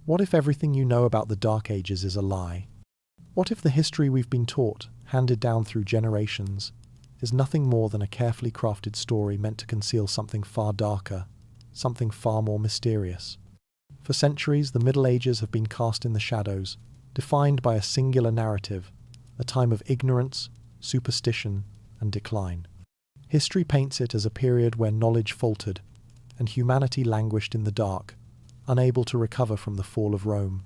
What if everything you know about the Dark Ages is a lie? What if the history we've been taught, handed down through generations, is nothing more than a carefully crafted story meant to conceal something far darker, something far more mysterious? For centuries, the Middle Ages have been cast in the shadows, defined by a singular narrative, a time of ignorance, superstition, and decline. History paints it as a period where knowledge faltered, and humanity languished in the dark, unable to recover from the fall of Rome.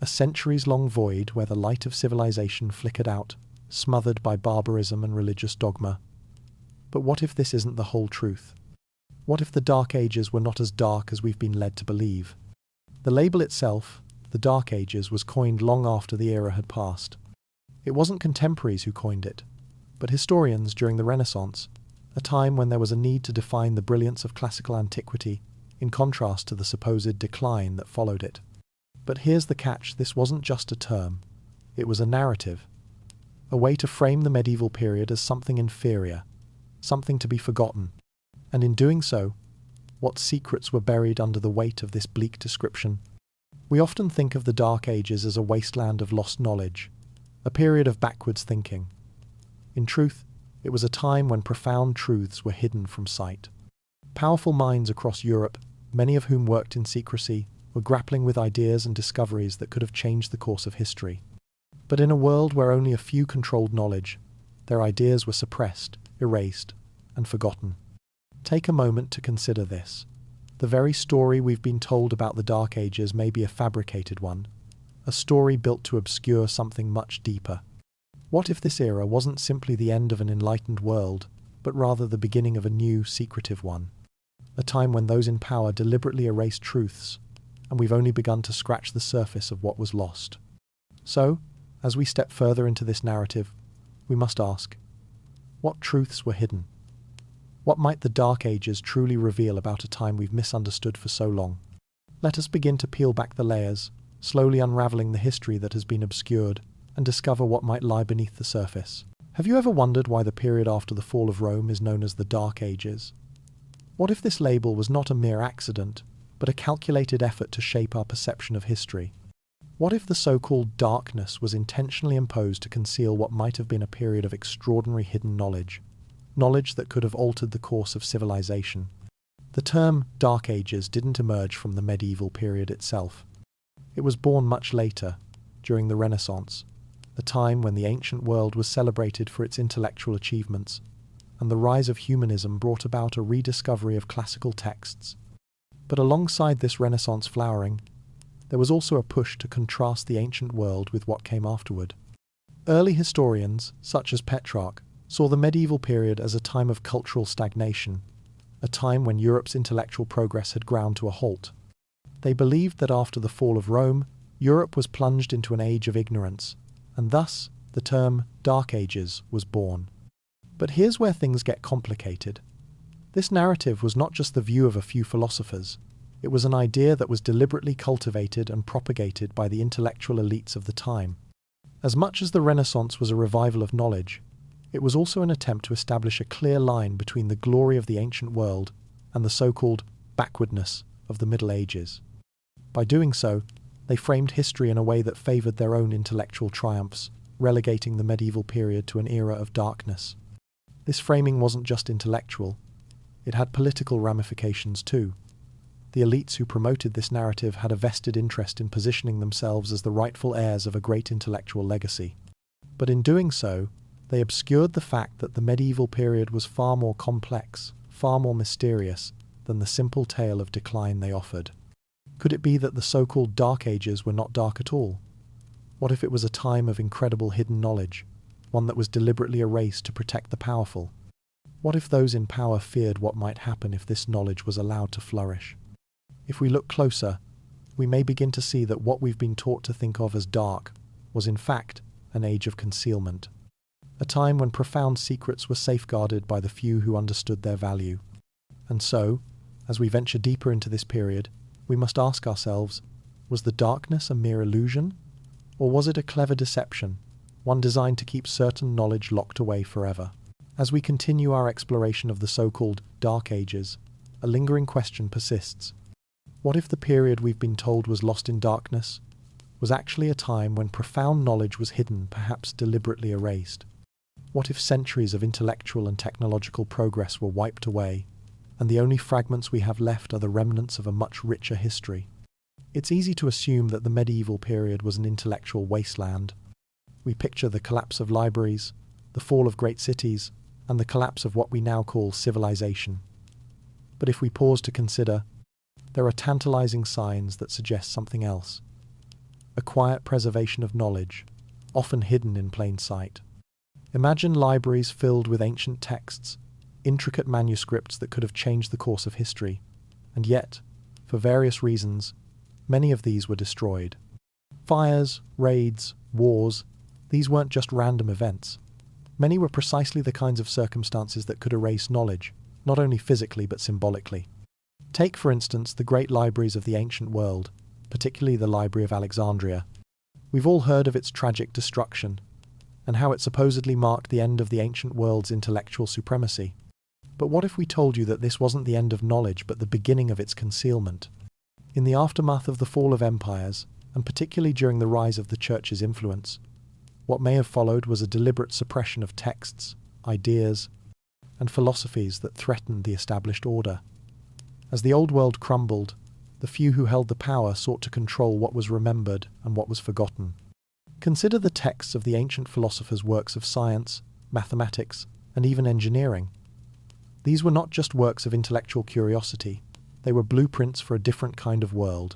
A centuries-long void where the light of civilization flickered out, smothered by barbarism and religious dogma. But what if this isn't the whole truth? What if the Dark Ages were not as dark as we've been led to believe? The label itself, the Dark Ages, was coined long after the era had passed. It wasn't contemporaries who coined it, but historians during the Renaissance, a time when there was a need to define the brilliance of classical antiquity in contrast to the supposed decline that followed it. But here's the catch: this wasn't just a term, it was a narrative, a way to frame the medieval period as something inferior, something to be forgotten. And in doing so, what secrets were buried under the weight of this bleak description? We often think of the Dark Ages as a wasteland of lost knowledge, a period of backwards thinking. In truth, it was a time when profound truths were hidden from sight. Powerful minds across Europe, many of whom worked in secrecy, were grappling with ideas and discoveries that could have changed the course of history. But in a world where only a few controlled knowledge, their ideas were suppressed, erased, and forgotten. Take a moment to consider this. The very story we've been told about the Dark Ages may be a fabricated one, a story built to obscure something much deeper. What if this era wasn't simply the end of an enlightened world, but rather the beginning of a new, secretive one? A time when those in power deliberately erased truths, and we've only begun to scratch the surface of what was lost. So, as we step further into this narrative, we must ask, what truths were hidden? What might the Dark Ages truly reveal about a time we've misunderstood for so long? Let us begin to peel back the layers, slowly unraveling the history that has been obscured, and discover what might lie beneath the surface. Have you ever wondered why the period after the fall of Rome is known as the Dark Ages? What if this label was not a mere accident, but a calculated effort to shape our perception of history? What if the so-called darkness was intentionally imposed to conceal what might have been a period of extraordinary hidden knowledge? Knowledge that could have altered the course of civilization. The term Dark Ages didn't emerge from the medieval period itself. It was born much later, during the Renaissance, a time when the ancient world was celebrated for its intellectual achievements, and the rise of humanism brought about a rediscovery of classical texts. But alongside this Renaissance flowering, there was also a push to contrast the ancient world with what came afterward. Early historians, such as Petrarch, saw the medieval period as a time of cultural stagnation, a time when Europe's intellectual progress had ground to a halt. They believed that after the fall of Rome, Europe was plunged into an age of ignorance, and thus the term Dark Ages was born. But here's where things get complicated. This narrative was not just the view of a few philosophers. It was an idea that was deliberately cultivated and propagated by the intellectual elites of the time. As much as the Renaissance was a revival of knowledge, it was also an attempt to establish a clear line between the glory of the ancient world and the so-called backwardness of the Middle Ages. By doing so, they framed history in a way that favored their own intellectual triumphs, relegating the medieval period to an era of darkness. This framing wasn't just intellectual, it had political ramifications too. The elites who promoted this narrative had a vested interest in positioning themselves as the rightful heirs of a great intellectual legacy. But in doing so, they obscured the fact that the medieval period was far more complex, far more mysterious than the simple tale of decline they offered. Could it be that the so-called Dark Ages were not dark at all? What if it was a time of incredible hidden knowledge, one that was deliberately erased to protect the powerful? What if those in power feared what might happen if this knowledge was allowed to flourish? If we look closer, we may begin to see that what we've been taught to think of as dark was in fact an age of concealment. A time when profound secrets were safeguarded by the few who understood their value. And so, as we venture deeper into this period, we must ask ourselves, was the darkness a mere illusion? Or was it a clever deception, one designed to keep certain knowledge locked away forever? As we continue our exploration of the so-called Dark Ages, a lingering question persists. What if the period we've been told was lost in darkness was actually a time when profound knowledge was hidden, perhaps deliberately erased? What if centuries of intellectual and technological progress were wiped away, and the only fragments we have left are the remnants of a much richer history? It's easy to assume that the medieval period was an intellectual wasteland. We picture the collapse of libraries, the fall of great cities, and the collapse of what we now call civilization. But if we pause to consider, there are tantalizing signs that suggest something else. A quiet preservation of knowledge, often hidden in plain sight. Imagine libraries filled with ancient texts, intricate manuscripts that could have changed the course of history, and yet, for various reasons, many of these were destroyed. Fires, raids, wars, these weren't just random events. Many were precisely the kinds of circumstances that could erase knowledge, not only physically but symbolically. Take, for instance, the great libraries of the ancient world, particularly the Library of Alexandria. We've all heard of its tragic destruction, and how it supposedly marked the end of the ancient world's intellectual supremacy. But what if we told you that this wasn't the end of knowledge but the beginning of its concealment? In the aftermath of the fall of empires, and particularly during the rise of the Church's influence, what may have followed was a deliberate suppression of texts, ideas, and philosophies that threatened the established order. As the old world crumbled, the few who held the power sought to control what was remembered and what was forgotten. Consider the texts of the ancient philosophers' works of science, mathematics, and even engineering. These were not just works of intellectual curiosity, they were blueprints for a different kind of world.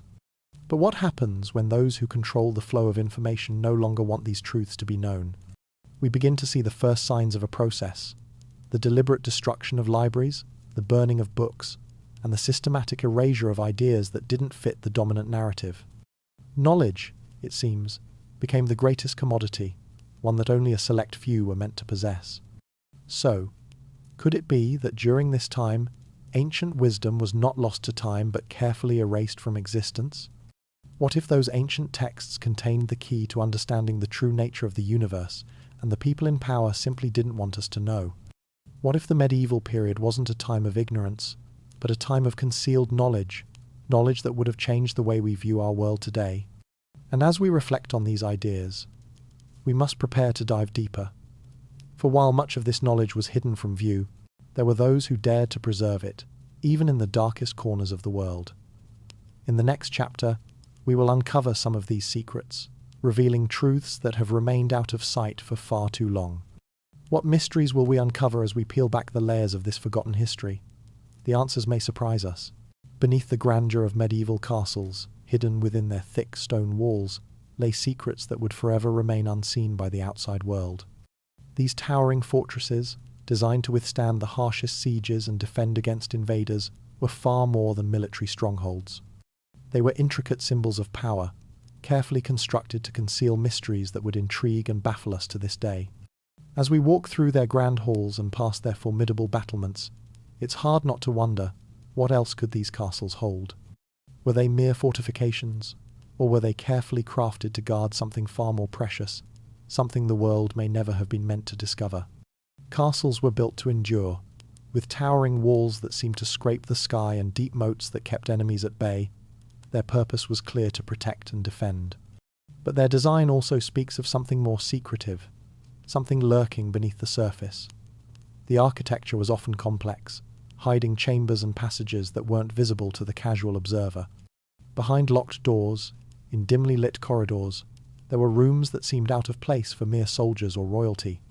But what happens when those who control the flow of information no longer want these truths to be known? We begin to see the first signs of a process: the deliberate destruction of libraries, the burning of books, and the systematic erasure of ideas that didn't fit the dominant narrative. Knowledge, it seems, became the greatest commodity, one that only a select few were meant to possess. So, could it be that during this time, ancient wisdom was not lost to time but carefully erased from existence? What if those ancient texts contained the key to understanding the true nature of the universe, and the people in power simply didn't want us to know? What if the medieval period wasn't a time of ignorance, but a time of concealed knowledge, knowledge that would have changed the way we view our world today? And as we reflect on these ideas, we must prepare to dive deeper. For while much of this knowledge was hidden from view, there were those who dared to preserve it, even in the darkest corners of the world. In the next chapter, we will uncover some of these secrets, revealing truths that have remained out of sight for far too long. What mysteries will we uncover as we peel back the layers of this forgotten history? The answers may surprise us. Beneath the grandeur of medieval castles, hidden within their thick stone walls, lay secrets that would forever remain unseen by the outside world. These towering fortresses, designed to withstand the harshest sieges and defend against invaders, were far more than military strongholds. They were intricate symbols of power, carefully constructed to conceal mysteries that would intrigue and baffle us to this day. As we walk through their grand halls and past their formidable battlements, it's hard not to wonder, what else could these castles hold? Were they mere fortifications, or were they carefully crafted to guard something far more precious, something the world may never have been meant to discover? Castles were built to endure, with towering walls that seemed to scrape the sky and deep moats that kept enemies at bay. Their purpose was clear: to protect and defend. But their design also speaks of something more secretive, something lurking beneath the surface. The architecture was often complex, hiding chambers and passages that weren't visible to the casual observer. Behind locked doors, in dimly lit corridors, there were rooms that seemed out of place for mere soldiers or royalty.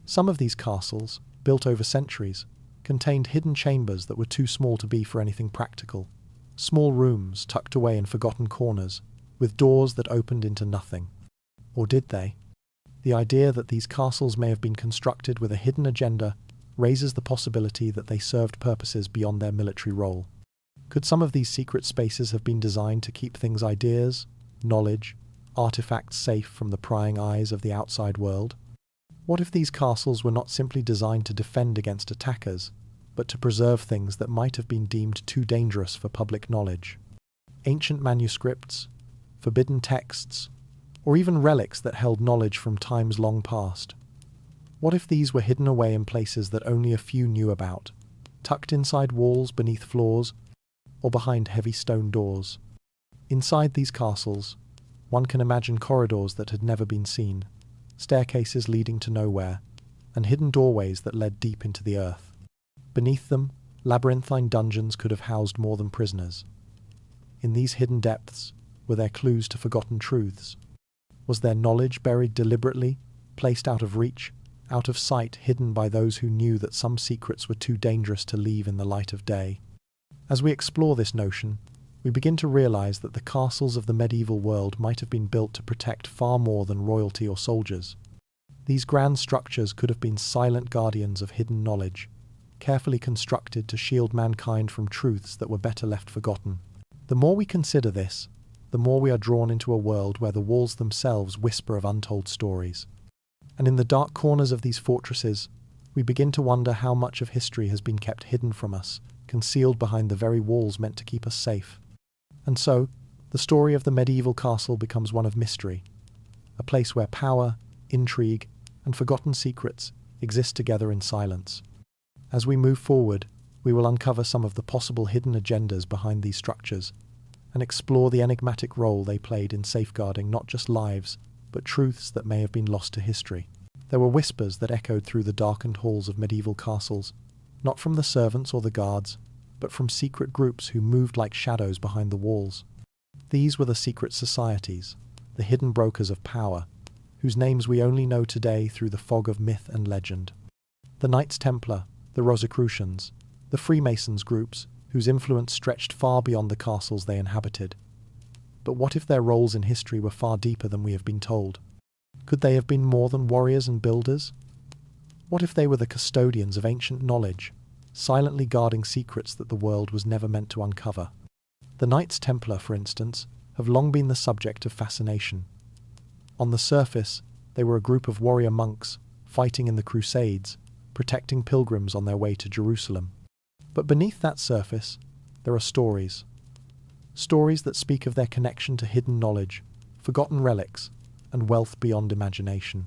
Some of these castles, built over centuries, contained hidden chambers that were too small to be for anything practical. Small rooms tucked away in forgotten corners, with doors that opened into nothing. Or did they? The idea that these castles may have been constructed with a hidden agenda raises the possibility that they served purposes beyond their military role. Could some of these secret spaces have been designed to keep things, ideas, knowledge, artifacts safe from the prying eyes of the outside world? What if these castles were not simply designed to defend against attackers, but to preserve things that might have been deemed too dangerous for public knowledge? Ancient manuscripts, forbidden texts, or even relics that held knowledge from times long past. What if these were hidden away in places that only a few knew about, tucked inside walls beneath floors, or behind heavy stone doors. Inside these castles, one can imagine corridors that had never been seen, staircases leading to nowhere, and hidden doorways that led deep into the earth. Beneath them, labyrinthine dungeons could have housed more than prisoners. In these hidden depths, were there clues to forgotten truths? Was there knowledge buried deliberately, placed out of reach, out of sight, hidden by those who knew that some secrets were too dangerous to leave in the light of day? As we explore this notion, we begin to realize that the castles of the medieval world might have been built to protect far more than royalty or soldiers. These grand structures could have been silent guardians of hidden knowledge, carefully constructed to shield mankind from truths that were better left forgotten. The more we consider this, the more we are drawn into a world where the walls themselves whisper of untold stories. And in the dark corners of these fortresses, we begin to wonder how much of history has been kept hidden from us, concealed behind the very walls meant to keep us safe. And so, the story of the medieval castle becomes one of mystery, a place where power, intrigue, and forgotten secrets exist together in silence. As we move forward, we will uncover some of the possible hidden agendas behind these structures and explore the enigmatic role they played in safeguarding not just lives, but truths that may have been lost to history. There were whispers that echoed through the darkened halls of medieval castles, not from the servants or the guards, but from secret groups who moved like shadows behind the walls. These were the secret societies, the hidden brokers of power, whose names we only know today through the fog of myth and legend. The Knights Templar, the Rosicrucians, the Freemasons groups, whose influence stretched far beyond the castles they inhabited. But what if their roles in history were far deeper than we have been told? Could they have been more than warriors and builders? What if they were the custodians of ancient knowledge, silently guarding secrets that the world was never meant to uncover? The Knights Templar, for instance, have long been the subject of fascination. On the surface, they were a group of warrior monks, fighting in the Crusades, protecting pilgrims on their way to Jerusalem. But beneath that surface, there are stories. Stories that speak of their connection to hidden knowledge, forgotten relics, and wealth beyond imagination.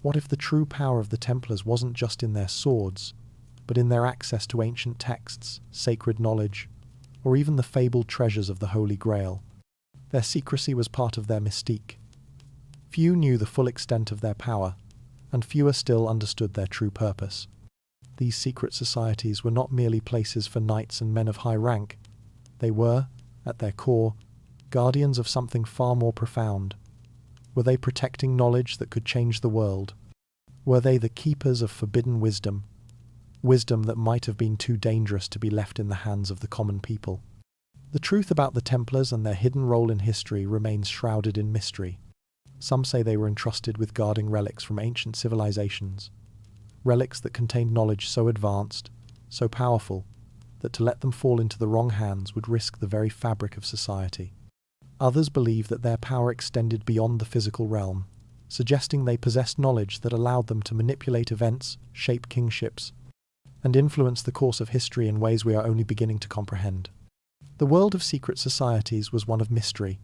What if the true power of the Templars wasn't just in their swords, but in their access to ancient texts, sacred knowledge, or even the fabled treasures of the Holy Grail? Their secrecy was part of their mystique. Few knew the full extent of their power, and fewer still understood their true purpose. These secret societies were not merely places for knights and men of high rank. They were, at their core, guardians of something far more profound. Were they protecting knowledge that could change the world? Were they the keepers of forbidden wisdom? Wisdom that might have been too dangerous to be left in the hands of the common people. The truth about the Templars and their hidden role in history remains shrouded in mystery. Some say they were entrusted with guarding relics from ancient civilizations, relics that contained knowledge so advanced, so powerful, that to let them fall into the wrong hands would risk the very fabric of society. Others believe that their power extended beyond the physical realm, suggesting they possessed knowledge that allowed them to manipulate events, shape kingships, and influence the course of history in ways we are only beginning to comprehend. The world of secret societies was one of mystery,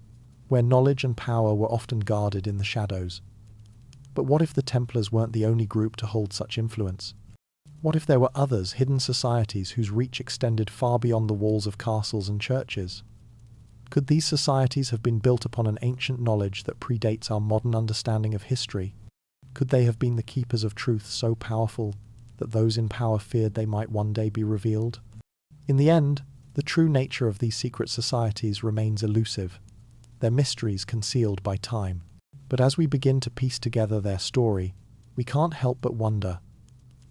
where knowledge and power were often guarded in the shadows. But what if the Templars weren't the only group to hold such influence? What if there were others, hidden societies whose reach extended far beyond the walls of castles and churches? Could these societies have been built upon an ancient knowledge that predates our modern understanding of history? Could they have been the keepers of truth so powerful that those in power feared they might one day be revealed? In the end, the true nature of these secret societies remains elusive, their mysteries concealed by time. But as we begin to piece together their story, we can't help but wonder,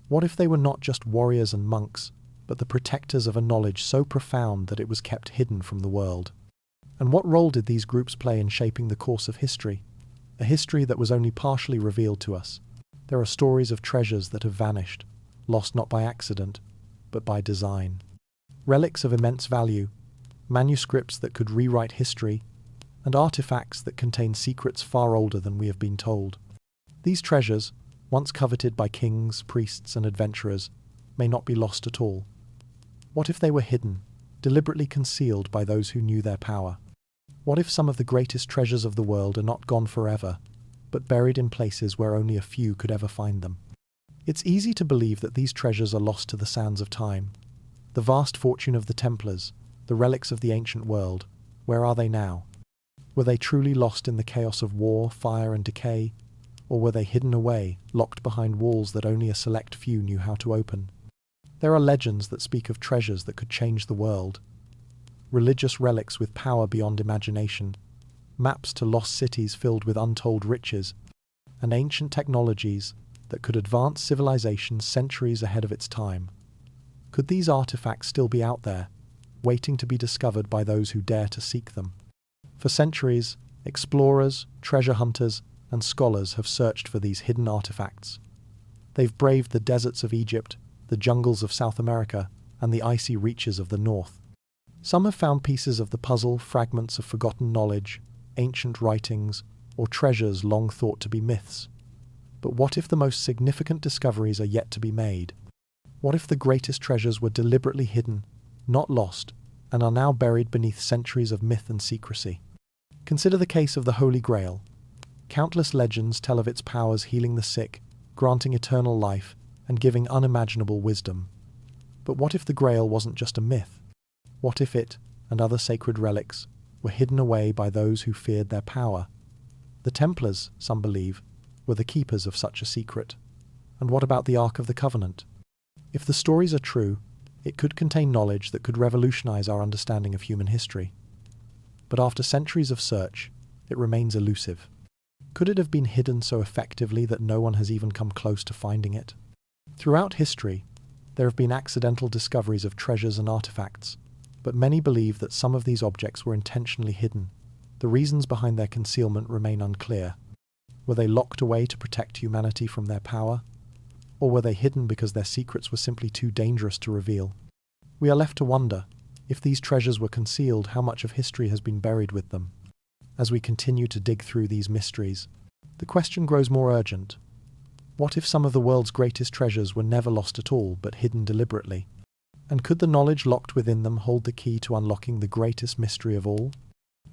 what if they were not just warriors and monks, but the protectors of a knowledge so profound that it was kept hidden from the world? And what role did these groups play in shaping the course of history? A history that was only partially revealed to us. There are stories of treasures that have vanished, lost not by accident, but by design. Relics of immense value, manuscripts that could rewrite history, and artifacts that contain secrets far older than we have been told. These treasures, once coveted by kings, priests, and adventurers, may not be lost at all. What if they were hidden, deliberately concealed by those who knew their power? What if some of the greatest treasures of the world are not gone forever, but buried in places where only a few could ever find them? It's easy to believe that these treasures are lost to the sands of time. The vast fortune of the Templars, the relics of the ancient world, where are they now? Were they truly lost in the chaos of war, fire, and decay? Or were they hidden away, locked behind walls that only a select few knew how to open? There are legends that speak of treasures that could change the world, religious relics with power beyond imagination, maps to lost cities filled with untold riches, and ancient technologies that could advance civilization centuries ahead of its time. Could these artifacts still be out there, waiting to be discovered by those who dare to seek them? For centuries, explorers, treasure hunters, and scholars have searched for these hidden artifacts. They've braved the deserts of Egypt, the jungles of South America, and the icy reaches of the north. Some have found pieces of the puzzle, fragments of forgotten knowledge, ancient writings, or treasures long thought to be myths. But what if the most significant discoveries are yet to be made? What if the greatest treasures were deliberately hidden, not lost, and are now buried beneath centuries of myth and secrecy? Consider the case of the Holy Grail. Countless legends tell of its powers healing the sick, granting eternal life, and giving unimaginable wisdom. But what if the Grail wasn't just a myth? What if it, and other sacred relics, were hidden away by those who feared their power? The Templars, some believe, were the keepers of such a secret. And what about the Ark of the Covenant? If the stories are true, it could contain knowledge that could revolutionize our understanding of human history. But after centuries of search, it remains elusive. Could it have been hidden so effectively that no one has even come close to finding it? Throughout history, there have been accidental discoveries of treasures and artifacts, but many believe that some of these objects were intentionally hidden. The reasons behind their concealment remain unclear. Were they locked away to protect humanity from their power? Or were they hidden because their secrets were simply too dangerous to reveal? We are left to wonder, if these treasures were concealed, how much of history has been buried with them? As we continue to dig through these mysteries, the question grows more urgent. What if some of the world's greatest treasures were never lost at all, but hidden deliberately? And could the knowledge locked within them hold the key to unlocking the greatest mystery of all?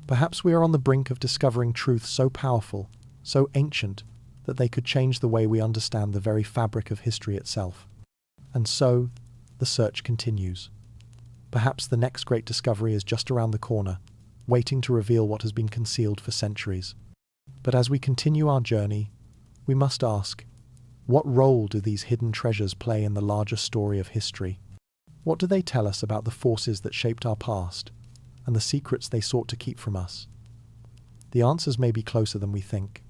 Perhaps we are on the brink of discovering truths so powerful, so ancient, that they could change the way we understand the very fabric of history itself. And so, the search continues. Perhaps the next great discovery is just around the corner, waiting to reveal what has been concealed for centuries. But as we continue our journey, we must ask, what role do these hidden treasures play in the larger story of history? What do they tell us about the forces that shaped our past, and the secrets they sought to keep from us? The answers may be closer than we think.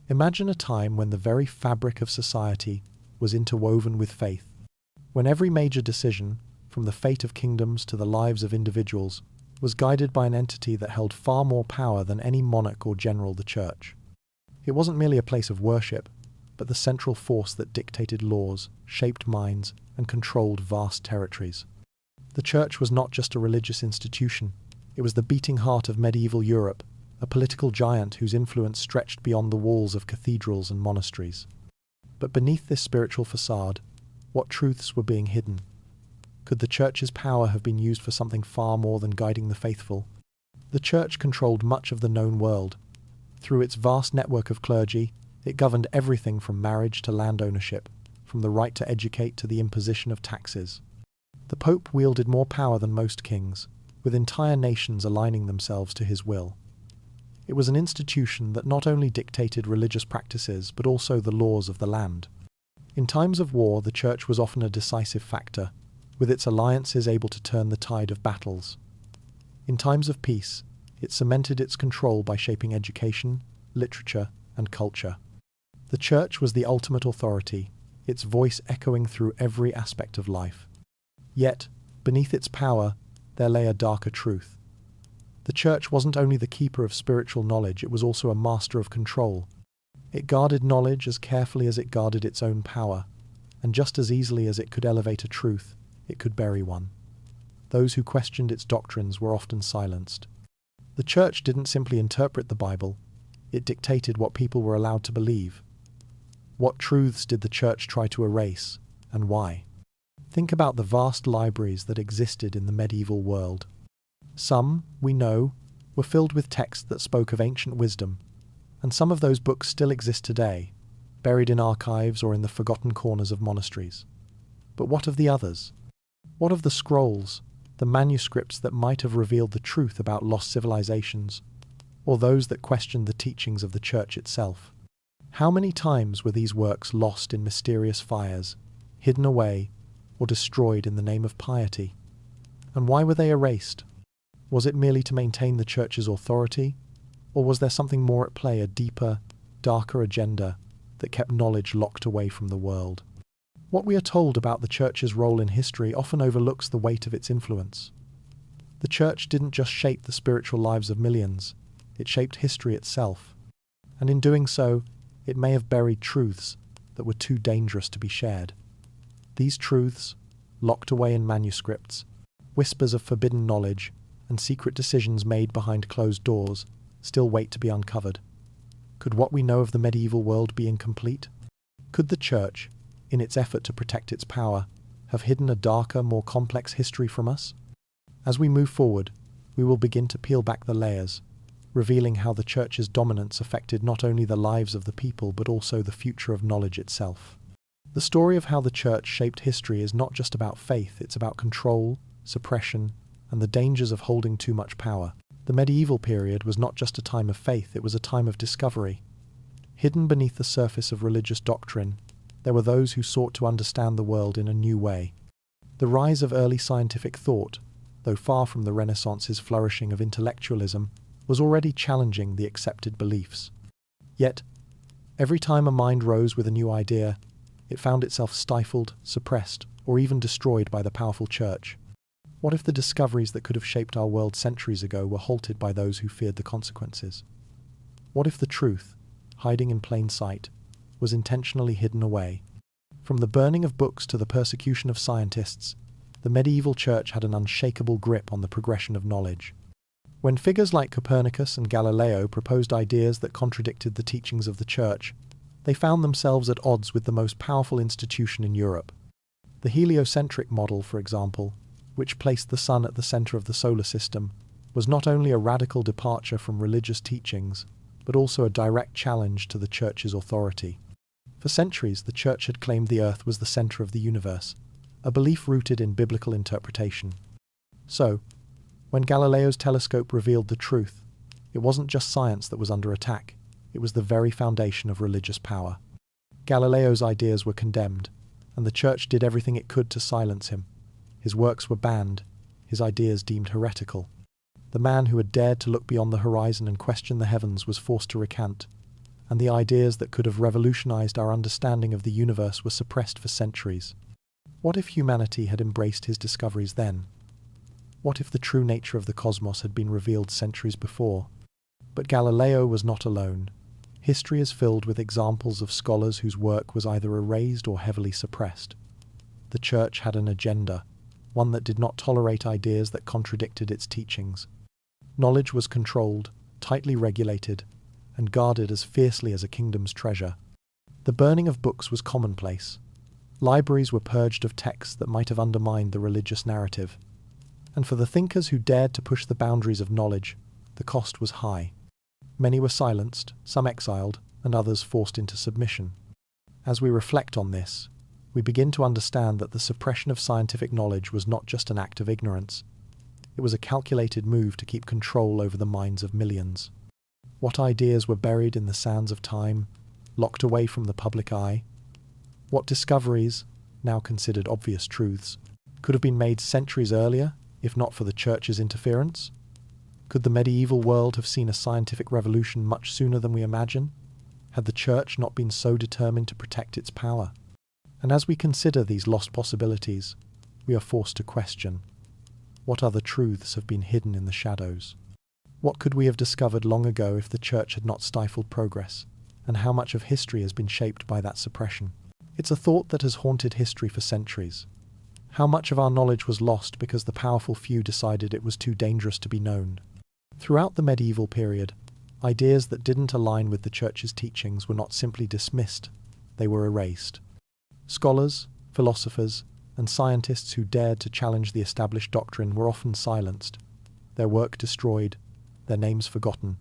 Imagine a time when the very fabric of society was interwoven with faith, when every major decision, from the fate of kingdoms to the lives of individuals, was guided by an entity that held far more power than any monarch or general, the church. It wasn't merely a place of worship, but the central force that dictated laws, shaped minds, and controlled vast territories. The church was not just a religious institution, it was the beating heart of medieval Europe, a political giant whose influence stretched beyond the walls of cathedrals and monasteries. But beneath this spiritual facade, what truths were being hidden? Could the church's power have been used for something far more than guiding the faithful? The church controlled much of the known world. Through its vast network of clergy, it governed everything from marriage to land ownership, from the right to educate to the imposition of taxes. The Pope wielded more power than most kings, with entire nations aligning themselves to his will. It was an institution that not only dictated religious practices, but also the laws of the land. In times of war, the church was often a decisive factor, with its alliances able to turn the tide of battles. In times of peace, it cemented its control by shaping education, literature, and culture. The church was the ultimate authority, its voice echoing through every aspect of life. Yet, beneath its power, there lay a darker truth. The church wasn't only the keeper of spiritual knowledge, it was also a master of control. It guarded knowledge as carefully as it guarded its own power, and just as easily as it could elevate a truth, it could bury one. Those who questioned its doctrines were often silenced. The church didn't simply interpret the Bible, it dictated what people were allowed to believe. What truths did the church try to erase, and why? Think about the vast libraries that existed in the medieval world. Some, we know, were filled with texts that spoke of ancient wisdom, and some of those books still exist today, buried in archives or in the forgotten corners of monasteries. But what of the others? What of the scrolls, the manuscripts that might have revealed the truth about lost civilizations, or those that questioned the teachings of the Church itself. How many times were these works lost in mysterious fires, hidden away, or destroyed in the name of piety? And why were they erased? Was it merely to maintain the Church's authority, or was there something more at play, a deeper, darker agenda that kept knowledge locked away from the world? What we are told about the Church's role in history often overlooks the weight of its influence. The Church didn't just shape the spiritual lives of millions, it shaped history itself. And in doing so, it may have buried truths that were too dangerous to be shared. These truths, locked away in manuscripts, whispers of forbidden knowledge, and secret decisions made behind closed doors, still wait to be uncovered. Could what we know of the medieval world be incomplete? Could the Church, in its effort to protect its power, have hidden a darker, more complex history from us? As we move forward, we will begin to peel back the layers, revealing how the Church's dominance affected not only the lives of the people but also the future of knowledge itself. The story of how the Church shaped history is not just about faith, it's about control, suppression, and the dangers of holding too much power. The medieval period was not just a time of faith, it was a time of discovery. Hidden beneath the surface of religious doctrine, there were those who sought to understand the world in a new way. The rise of early scientific thought, though far from the Renaissance's flourishing of intellectualism, was already challenging the accepted beliefs. Yet, every time a mind rose with a new idea, it found itself stifled, suppressed, or even destroyed by the powerful Church. What if the discoveries that could have shaped our world centuries ago were halted by those who feared the consequences? What if the truth, hiding in plain sight, was intentionally hidden away? From the burning of books to the persecution of scientists, the medieval Church had an unshakable grip on the progression of knowledge. When figures like Copernicus and Galileo proposed ideas that contradicted the teachings of the Church, they found themselves at odds with the most powerful institution in Europe. The heliocentric model, for example, which placed the sun at the center of the solar system, was not only a radical departure from religious teachings, but also a direct challenge to the Church's authority. For centuries, the Church had claimed the Earth was the center of the universe, a belief rooted in biblical interpretation. So, when Galileo's telescope revealed the truth, it wasn't just science that was under attack, it was the very foundation of religious power. Galileo's ideas were condemned, and the Church did everything it could to silence him. His works were banned, his ideas deemed heretical. The man who had dared to look beyond the horizon and question the heavens was forced to recant, and the ideas that could have revolutionized our understanding of the universe were suppressed for centuries. What if humanity had embraced his discoveries then? What if the true nature of the cosmos had been revealed centuries before? But Galileo was not alone. History is filled with examples of scholars whose work was either erased or heavily suppressed. The Church had an agenda, one that did not tolerate ideas that contradicted its teachings. Knowledge was controlled, tightly regulated, and guarded as fiercely as a kingdom's treasure. The burning of books was commonplace. Libraries were purged of texts that might have undermined the religious narrative. And for the thinkers who dared to push the boundaries of knowledge, the cost was high. Many were silenced, some exiled, and others forced into submission. As we reflect on this, we begin to understand that the suppression of scientific knowledge was not just an act of ignorance. It was a calculated move to keep control over the minds of millions. What ideas were buried in the sands of time, locked away from the public eye? What discoveries, now considered obvious truths, could have been made centuries earlier, if not for the Church's interference? Could the medieval world have seen a scientific revolution much sooner than we imagine, had the Church not been so determined to protect its power? And as we consider these lost possibilities, we are forced to question, what other truths have been hidden in the shadows? What could we have discovered long ago if the Church had not stifled progress, and how much of history has been shaped by that suppression? It's a thought that has haunted history for centuries. How much of our knowledge was lost because the powerful few decided it was too dangerous to be known? Throughout the medieval period, ideas that didn't align with the Church's teachings were not simply dismissed, they were erased. Scholars, philosophers, and scientists who dared to challenge the established doctrine were often silenced, their work destroyed, their names forgotten.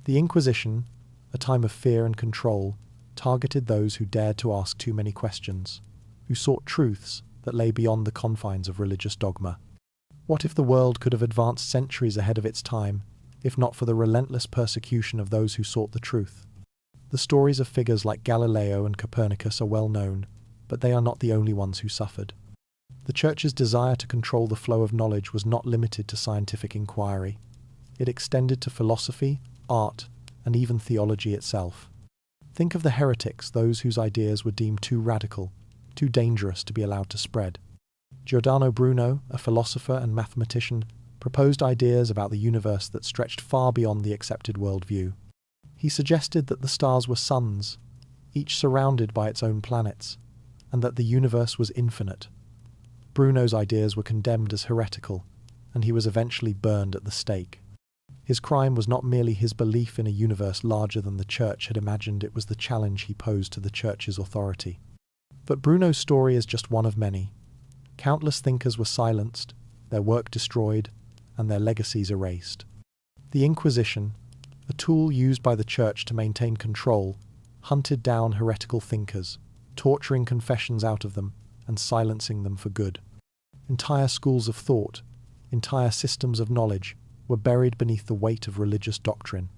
The Inquisition, a time of fear and control, targeted those who dared to ask too many questions, who sought truths that lay beyond the confines of religious dogma. What if the world could have advanced centuries ahead of its time, if not for the relentless persecution of those who sought the truth? The stories of figures like Galileo and Copernicus are well known, but they are not the only ones who suffered. The Church's desire to control the flow of knowledge was not limited to scientific inquiry. It extended to philosophy, art, and even theology itself. Think of the heretics, those whose ideas were deemed too radical, too dangerous to be allowed to spread. Giordano Bruno, a philosopher and mathematician, proposed ideas about the universe that stretched far beyond the accepted worldview. He suggested that the stars were suns, each surrounded by its own planets, and that the universe was infinite. Bruno's ideas were condemned as heretical, and he was eventually burned at the stake. His crime was not merely his belief in a universe larger than the Church had imagined, it was the challenge he posed to the Church's authority. But Bruno's story is just one of many. Countless thinkers were silenced, their work destroyed, and their legacies erased. The Inquisition, a tool used by the Church to maintain control, hunted down heretical thinkers, torturing confessions out of them and silencing them for good. Entire schools of thought, entire systems of knowledge, were buried beneath the weight of religious doctrine.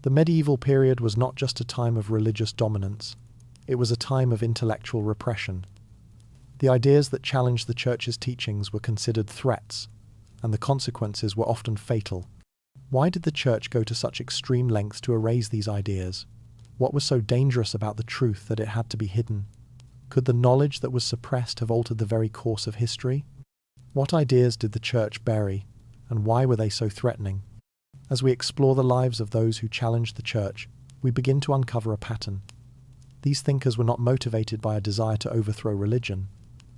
The medieval period was not just a time of religious dominance, it was a time of intellectual repression. The ideas that challenged the Church's teachings were considered threats, and the consequences were often fatal. Why did the Church go to such extreme lengths to erase these ideas? What was so dangerous about the truth that it had to be hidden? Could the knowledge that was suppressed have altered the very course of history? What ideas did the Church bury, and why were they so threatening? As we explore the lives of those who challenged the Church, we begin to uncover a pattern. These thinkers were not motivated by a desire to overthrow religion.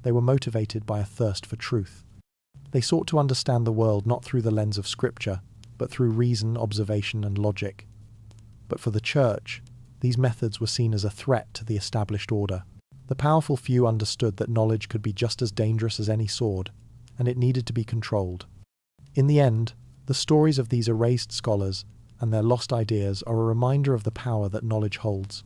They were motivated by a thirst for truth. They sought to understand the world not through the lens of Scripture, but through reason, observation, and logic. But for the Church, these methods were seen as a threat to the established order. The powerful few understood that knowledge could be just as dangerous as any sword, and it needed to be controlled. In the end, the stories of these erased scholars and their lost ideas are a reminder of the power that knowledge holds.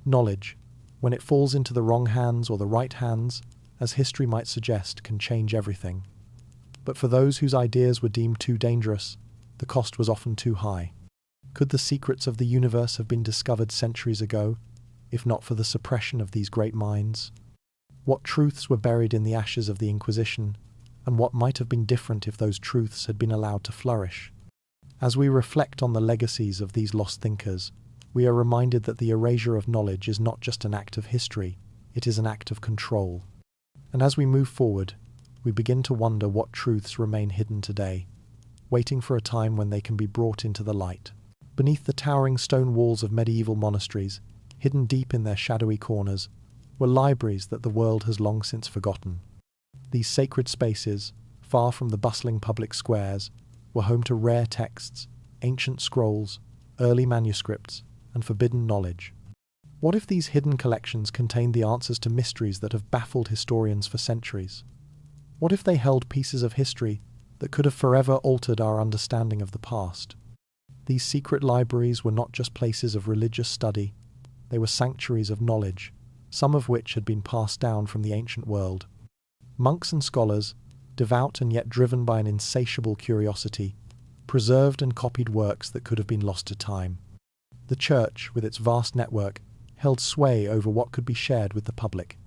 Knowledge, when it falls into the wrong hands or the right hands, as history might suggest, can change everything. But for those whose ideas were deemed too dangerous, the cost was often too high. Could the secrets of the universe have been discovered centuries ago, if not for the suppression of these great minds? What truths were buried in the ashes of the Inquisition, and what might have been different if those truths had been allowed to flourish? As we reflect on the legacies of these lost thinkers, we are reminded that the erasure of knowledge is not just an act of history, it is an act of control. And as we move forward, we begin to wonder what truths remain hidden today, waiting for a time when they can be brought into the light. Beneath the towering stone walls of medieval monasteries, hidden deep in their shadowy corners, were libraries that the world has long since forgotten. These sacred spaces, far from the bustling public squares, were home to rare texts, ancient scrolls, early manuscripts, and forbidden knowledge. What if these hidden collections contained the answers to mysteries that have baffled historians for centuries? What if they held pieces of history that could have forever altered our understanding of the past? These secret libraries were not just places of religious study, they were sanctuaries of knowledge, some of which had been passed down from the ancient world. Monks and scholars, devout and yet driven by an insatiable curiosity, preserved and copied works that could have been lost to time. The Church, with its vast network, held sway over what could be shared with the public.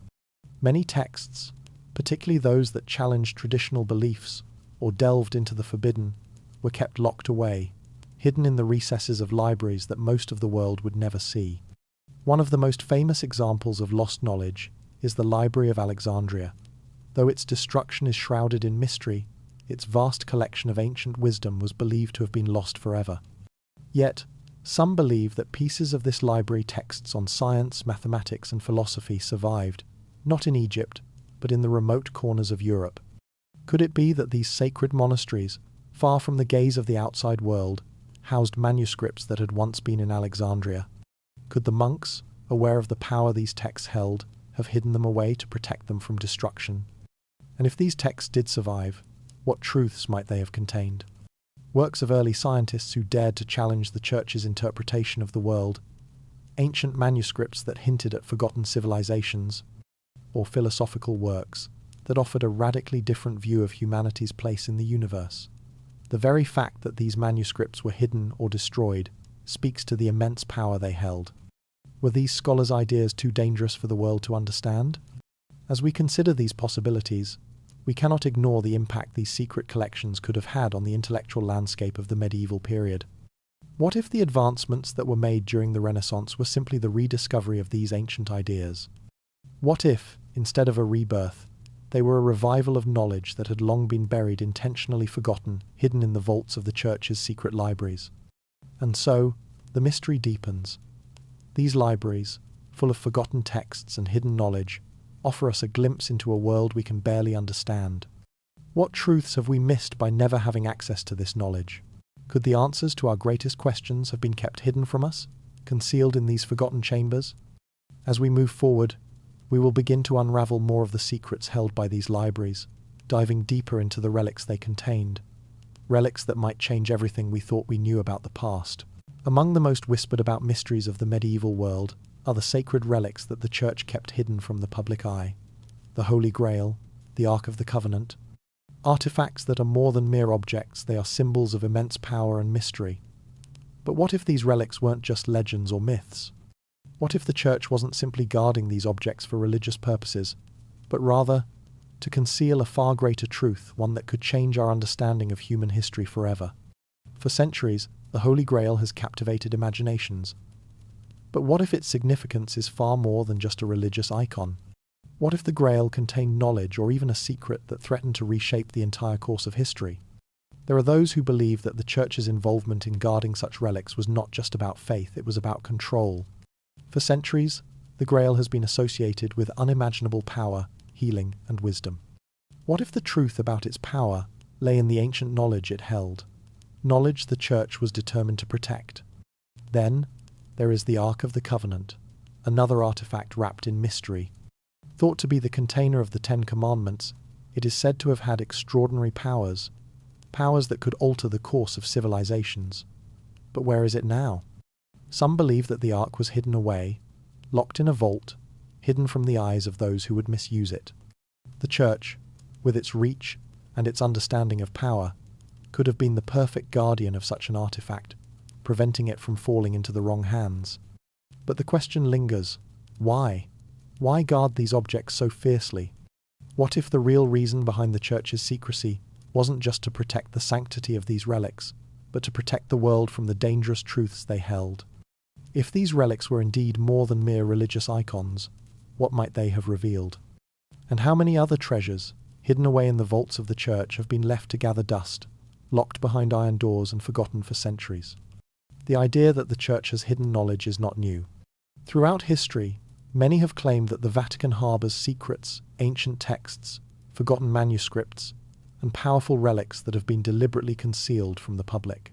Many texts, particularly those that challenged traditional beliefs or delved into the forbidden, were kept locked away, hidden in the recesses of libraries that most of the world would never see. One of the most famous examples of lost knowledge is the Library of Alexandria. Though its destruction is shrouded in mystery, its vast collection of ancient wisdom was believed to have been lost forever. Yet, some believe that pieces of this library texts on science, mathematics, and philosophy survived, not in Egypt, but in the remote corners of Europe. Could it be that these sacred monasteries, far from the gaze of the outside world, housed manuscripts that had once been in Alexandria? Could the monks, aware of the power these texts held, have hidden them away to protect them from destruction? And if these texts did survive, what truths might they have contained? Works of early scientists who dared to challenge the Church's interpretation of the world, ancient manuscripts that hinted at forgotten civilizations, or philosophical works that offered a radically different view of humanity's place in the universe. The very fact that these manuscripts were hidden or destroyed speaks to the immense power they held. Were these scholars' ideas too dangerous for the world to understand? As we consider these possibilities, we cannot ignore the impact these secret collections could have had on the intellectual landscape of the medieval period. What if the advancements that were made during the Renaissance were simply the rediscovery of these ancient ideas? What if, instead of a rebirth, they were a revival of knowledge that had long been buried, intentionally forgotten, hidden in the vaults of the Church's secret libraries? And so, the mystery deepens. These libraries, full of forgotten texts and hidden knowledge, offer us a glimpse into a world we can barely understand. What truths have we missed by never having access to this knowledge? Could the answers to our greatest questions have been kept hidden from us, concealed in these forgotten chambers? As we move forward, we will begin to unravel more of the secrets held by these libraries, diving deeper into the relics they contained, relics that might change everything we thought we knew about the past. Among the most whispered about mysteries of the medieval world are the sacred relics that the Church kept hidden from the public eye. The Holy Grail, the Ark of the Covenant. Artifacts that are more than mere objects, they are symbols of immense power and mystery. But what if these relics weren't just legends or myths? What if the Church wasn't simply guarding these objects for religious purposes, but rather to conceal a far greater truth, one that could change our understanding of human history forever? For centuries, the Holy Grail has captivated imaginations. But what if its significance is far more than just a religious icon? What if the Grail contained knowledge or even a secret that threatened to reshape the entire course of history? There are those who believe that the Church's involvement in guarding such relics was not just about faith, it was about control. For centuries, the Grail has been associated with unimaginable power, healing, and wisdom. What if the truth about its power lay in the ancient knowledge it held? Knowledge the Church was determined to protect. Then, there is the Ark of the Covenant, another artifact wrapped in mystery. Thought to be the container of the Ten Commandments, it is said to have had extraordinary powers, powers that could alter the course of civilizations. But where is it now? Some believe that the Ark was hidden away, locked in a vault, hidden from the eyes of those who would misuse it. The Church, with its reach and its understanding of power, could have been the perfect guardian of such an artifact, preventing it from falling into the wrong hands. But the question lingers, why? Why guard these objects so fiercely? What if the real reason behind the Church's secrecy wasn't just to protect the sanctity of these relics, but to protect the world from the dangerous truths they held? If these relics were indeed more than mere religious icons, what might they have revealed? And how many other treasures, hidden away in the vaults of the Church, have been left to gather dust, locked behind iron doors and forgotten for centuries? The idea that the Church has hidden knowledge is not new. Throughout history, many have claimed that the Vatican harbors secrets, ancient texts, forgotten manuscripts, and powerful relics that have been deliberately concealed from the public.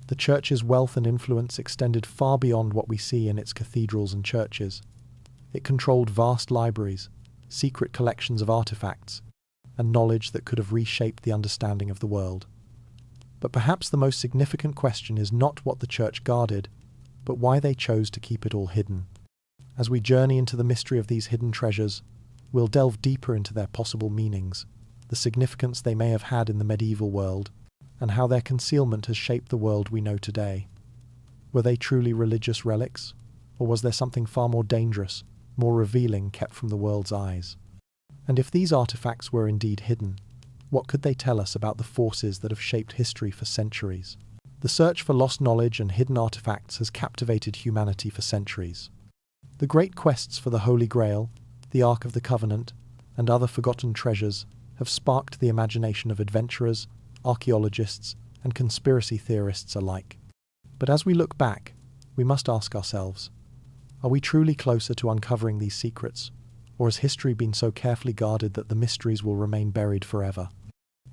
The Church's wealth and influence extended far beyond what we see in its cathedrals and churches. It controlled vast libraries, secret collections of artifacts, and knowledge that could have reshaped the understanding of the world. But perhaps the most significant question is not what the Church guarded, but why they chose to keep it all hidden. As we journey into the mystery of these hidden treasures, we'll delve deeper into their possible meanings, the significance they may have had in the medieval world, and how their concealment has shaped the world we know today. Were they truly religious relics, or was there something far more dangerous, more revealing, kept from the world's eyes? And if these artifacts were indeed hidden, what could they tell us about the forces that have shaped history for centuries? The search for lost knowledge and hidden artifacts has captivated humanity for centuries. The great quests for the Holy Grail, the Ark of the Covenant, and other forgotten treasures have sparked the imagination of adventurers, archaeologists, and conspiracy theorists alike. But as we look back, we must ask ourselves, are we truly closer to uncovering these secrets, or has history been so carefully guarded that the mysteries will remain buried forever?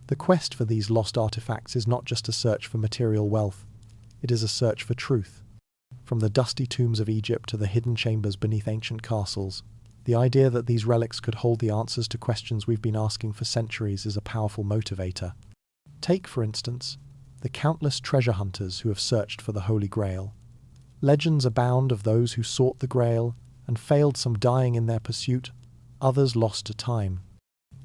The quest for these lost artifacts is not just a search for material wealth, it is a search for truth. From the dusty tombs of Egypt to the hidden chambers beneath ancient castles, the idea that these relics could hold the answers to questions we've been asking for centuries is a powerful motivator. Take, for instance, the countless treasure hunters who have searched for the Holy Grail. Legends abound of those who sought the Grail and failed, some dying in their pursuit, others lost to time.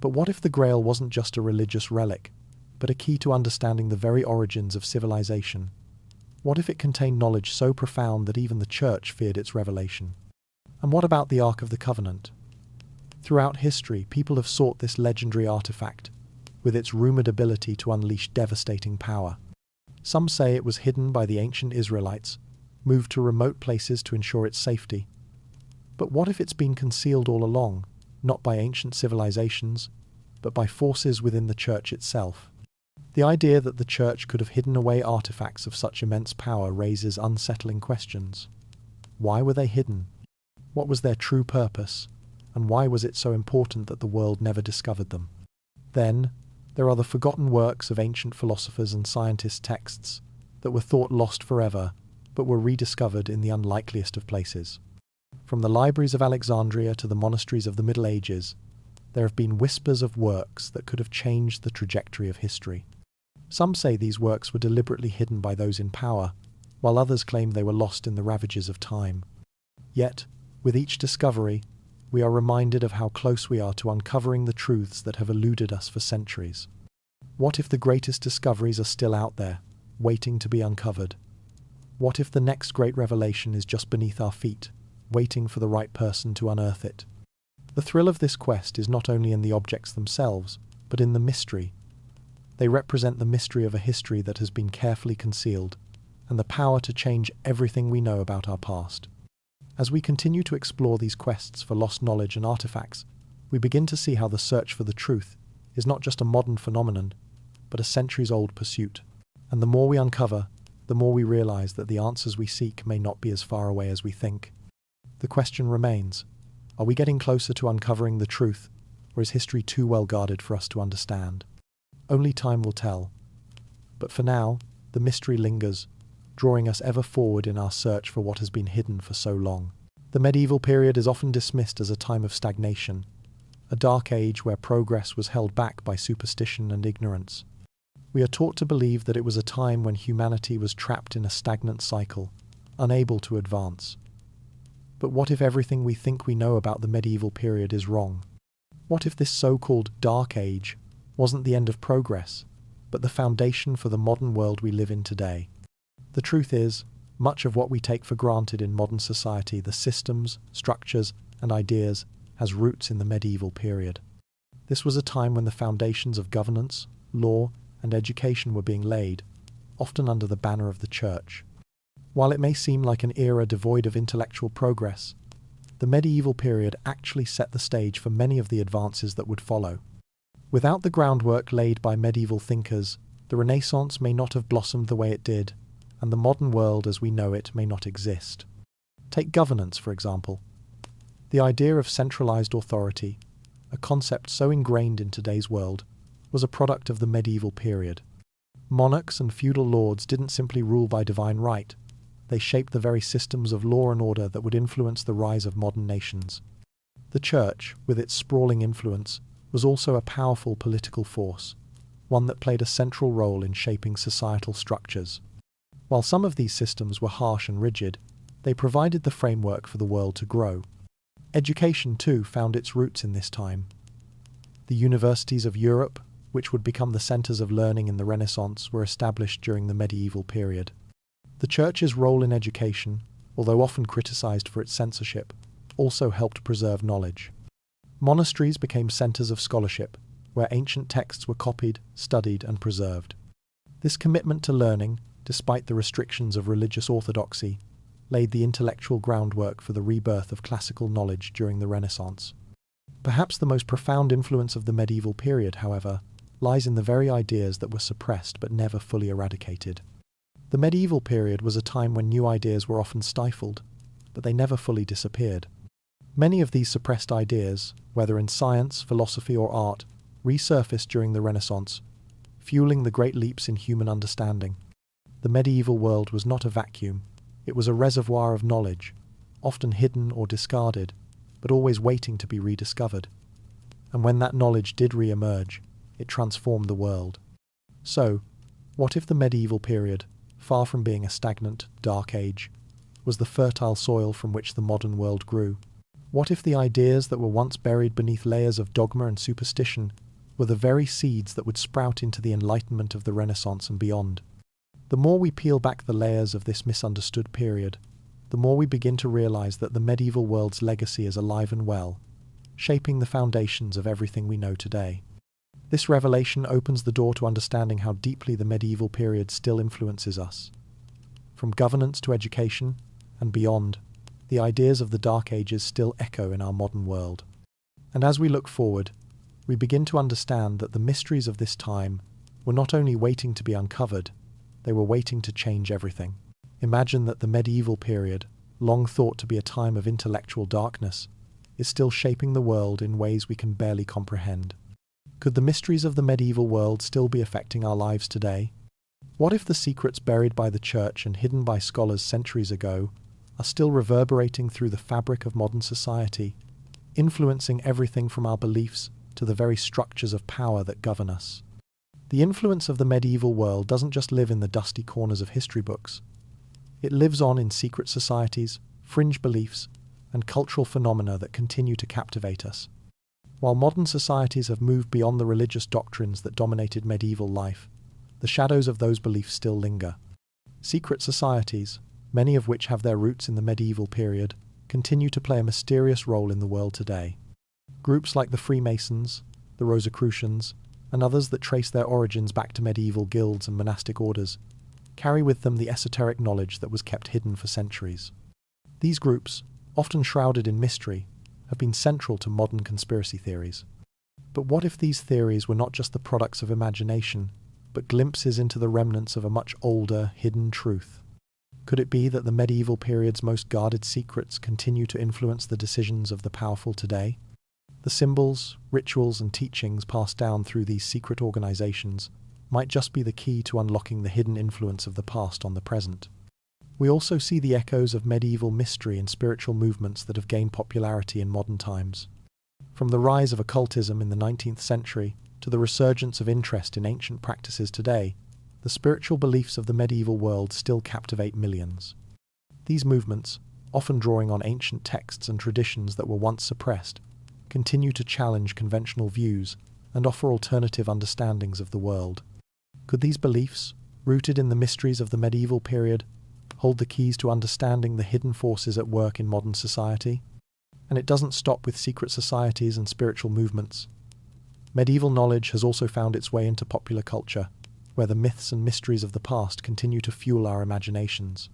But what if the Grail wasn't just a religious relic, but a key to understanding the very origins of civilization? What if it contained knowledge so profound that even the Church feared its revelation? And what about the Ark of the Covenant? Throughout history, people have sought this legendary artifact, with its rumored ability to unleash devastating power. Some say it was hidden by the ancient Israelites, moved to remote places to ensure its safety. But what if it's been concealed all along, not by ancient civilizations, but by forces within the Church itself? The idea that the Church could have hidden away artifacts of such immense power raises unsettling questions. Why were they hidden? What was their true purpose? And why was it so important that the world never discovered them? Then, there are the forgotten works of ancient philosophers and scientists' texts that were thought lost forever, but were rediscovered in the unlikeliest of places. From the libraries of Alexandria to the monasteries of the Middle Ages, there have been whispers of works that could have changed the trajectory of history. Some say these works were deliberately hidden by those in power, while others claim they were lost in the ravages of time. Yet, with each discovery, we are reminded of how close we are to uncovering the truths that have eluded us for centuries. What if the greatest discoveries are still out there, waiting to be uncovered? What if the next great revelation is just beneath our feet, waiting for the right person to unearth it? The thrill of this quest is not only in the objects themselves, but in the mystery. They represent the mystery of a history that has been carefully concealed, and the power to change everything we know about our past. As we continue to explore these quests for lost knowledge and artifacts, we begin to see how the search for the truth is not just a modern phenomenon, but a centuries-old pursuit. And the more we uncover, the more we realize that the answers we seek may not be as far away as we think. The question remains, are we getting closer to uncovering the truth, or is history too well guarded for us to understand? Only time will tell. But for now, the mystery lingers, drawing us ever forward in our search for what has been hidden for so long. The medieval period is often dismissed as a time of stagnation, a dark age where progress was held back by superstition and ignorance. We are taught to believe that it was a time when humanity was trapped in a stagnant cycle, unable to advance. But what if everything we think we know about the medieval period is wrong? What if this so-called Dark Age wasn't the end of progress, but the foundation for the modern world we live in today? The truth is, much of what we take for granted in modern society, the systems, structures, and ideas, has roots in the medieval period. This was a time when the foundations of governance, law, and education were being laid, often under the banner of the Church. While it may seem like an era devoid of intellectual progress, the medieval period actually set the stage for many of the advances that would follow. Without the groundwork laid by medieval thinkers, the Renaissance may not have blossomed the way it did, and the modern world as we know it may not exist. Take governance, for example. The idea of centralized authority, a concept so ingrained in today's world, was a product of the medieval period. Monarchs and feudal lords didn't simply rule by divine right. They shaped the very systems of law and order that would influence the rise of modern nations. The Church, with its sprawling influence, was also a powerful political force, one that played a central role in shaping societal structures. While some of these systems were harsh and rigid, they provided the framework for the world to grow. Education, too, found its roots in this time. The universities of Europe, which would become the centers of learning in the Renaissance, were established during the medieval period. The Church's role in education, although often criticized for its censorship, also helped preserve knowledge. Monasteries became centers of scholarship, where ancient texts were copied, studied, and preserved. This commitment to learning, despite the restrictions of religious orthodoxy, laid the intellectual groundwork for the rebirth of classical knowledge during the Renaissance. Perhaps the most profound influence of the medieval period, however, lies in the very ideas that were suppressed but never fully eradicated. The medieval period was a time when new ideas were often stifled, but they never fully disappeared. Many of these suppressed ideas, whether in science, philosophy, or art, resurfaced during the Renaissance, fueling the great leaps in human understanding. The medieval world was not a vacuum. It was a reservoir of knowledge, often hidden or discarded, but always waiting to be rediscovered. And when that knowledge did re-emerge, it transformed the world. So, what if the medieval period, far from being a stagnant, dark age, was the fertile soil from which the modern world grew? What if the ideas that were once buried beneath layers of dogma and superstition were the very seeds that would sprout into the Enlightenment of the Renaissance and beyond? The more we peel back the layers of this misunderstood period, the more we begin to realize that the medieval world's legacy is alive and well, shaping the foundations of everything we know today. This revelation opens the door to understanding how deeply the medieval period still influences us. From governance to education and beyond, the ideas of the Dark Ages still echo in our modern world. And as we look forward, we begin to understand that the mysteries of this time were not only waiting to be uncovered, they were waiting to change everything. Imagine that the medieval period, long thought to be a time of intellectual darkness, is still shaping the world in ways we can barely comprehend. Could the mysteries of the medieval world still be affecting our lives today? What if the secrets buried by the church and hidden by scholars centuries ago are still reverberating through the fabric of modern society, influencing everything from our beliefs to the very structures of power that govern us? The influence of the medieval world doesn't just live in the dusty corners of history books. It lives on in secret societies, fringe beliefs, and cultural phenomena that continue to captivate us. While modern societies have moved beyond the religious doctrines that dominated medieval life, the shadows of those beliefs still linger. Secret societies, many of which have their roots in the medieval period, continue to play a mysterious role in the world today. Groups like the Freemasons, the Rosicrucians, and others that trace their origins back to medieval guilds and monastic orders carry with them the esoteric knowledge that was kept hidden for centuries. These groups, often shrouded in mystery, have been central to modern conspiracy theories. But what if these theories were not just the products of imagination, but glimpses into the remnants of a much older, hidden truth? Could it be that the medieval period's most guarded secrets continue to influence the decisions of the powerful today? The symbols, rituals, and teachings passed down through these secret organizations might just be the key to unlocking the hidden influence of the past on the present. We also see the echoes of medieval mystery and spiritual movements that have gained popularity in modern times. From the rise of occultism in the 19th century to the resurgence of interest in ancient practices today, the spiritual beliefs of the medieval world still captivate millions. These movements, often drawing on ancient texts and traditions that were once suppressed, continue to challenge conventional views and offer alternative understandings of the world. Could these beliefs, rooted in the mysteries of the medieval period, hold the keys to understanding the hidden forces at work in modern society? And it doesn't stop with secret societies and spiritual movements. Medieval knowledge has also found its way into popular culture, where the myths and mysteries of the past continue to fuel our imaginations.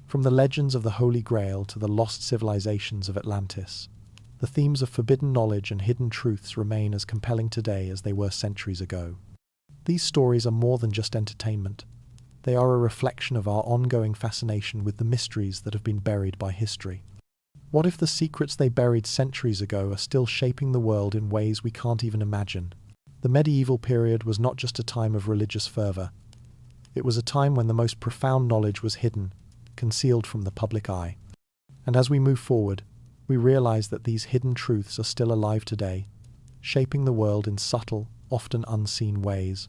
From the legends of the Holy Grail to the lost civilizations of Atlantis, the themes of forbidden knowledge and hidden truths remain as compelling today as they were centuries ago. These stories are more than just entertainment. They are a reflection of our ongoing fascination with the mysteries that have been buried by history. What if the secrets they buried centuries ago are still shaping the world in ways we can't even imagine? The medieval period was not just a time of religious fervor. It was a time when the most profound knowledge was hidden, concealed from the public eye. And as we move forward, we realize that these hidden truths are still alive today, shaping the world in subtle, often unseen ways.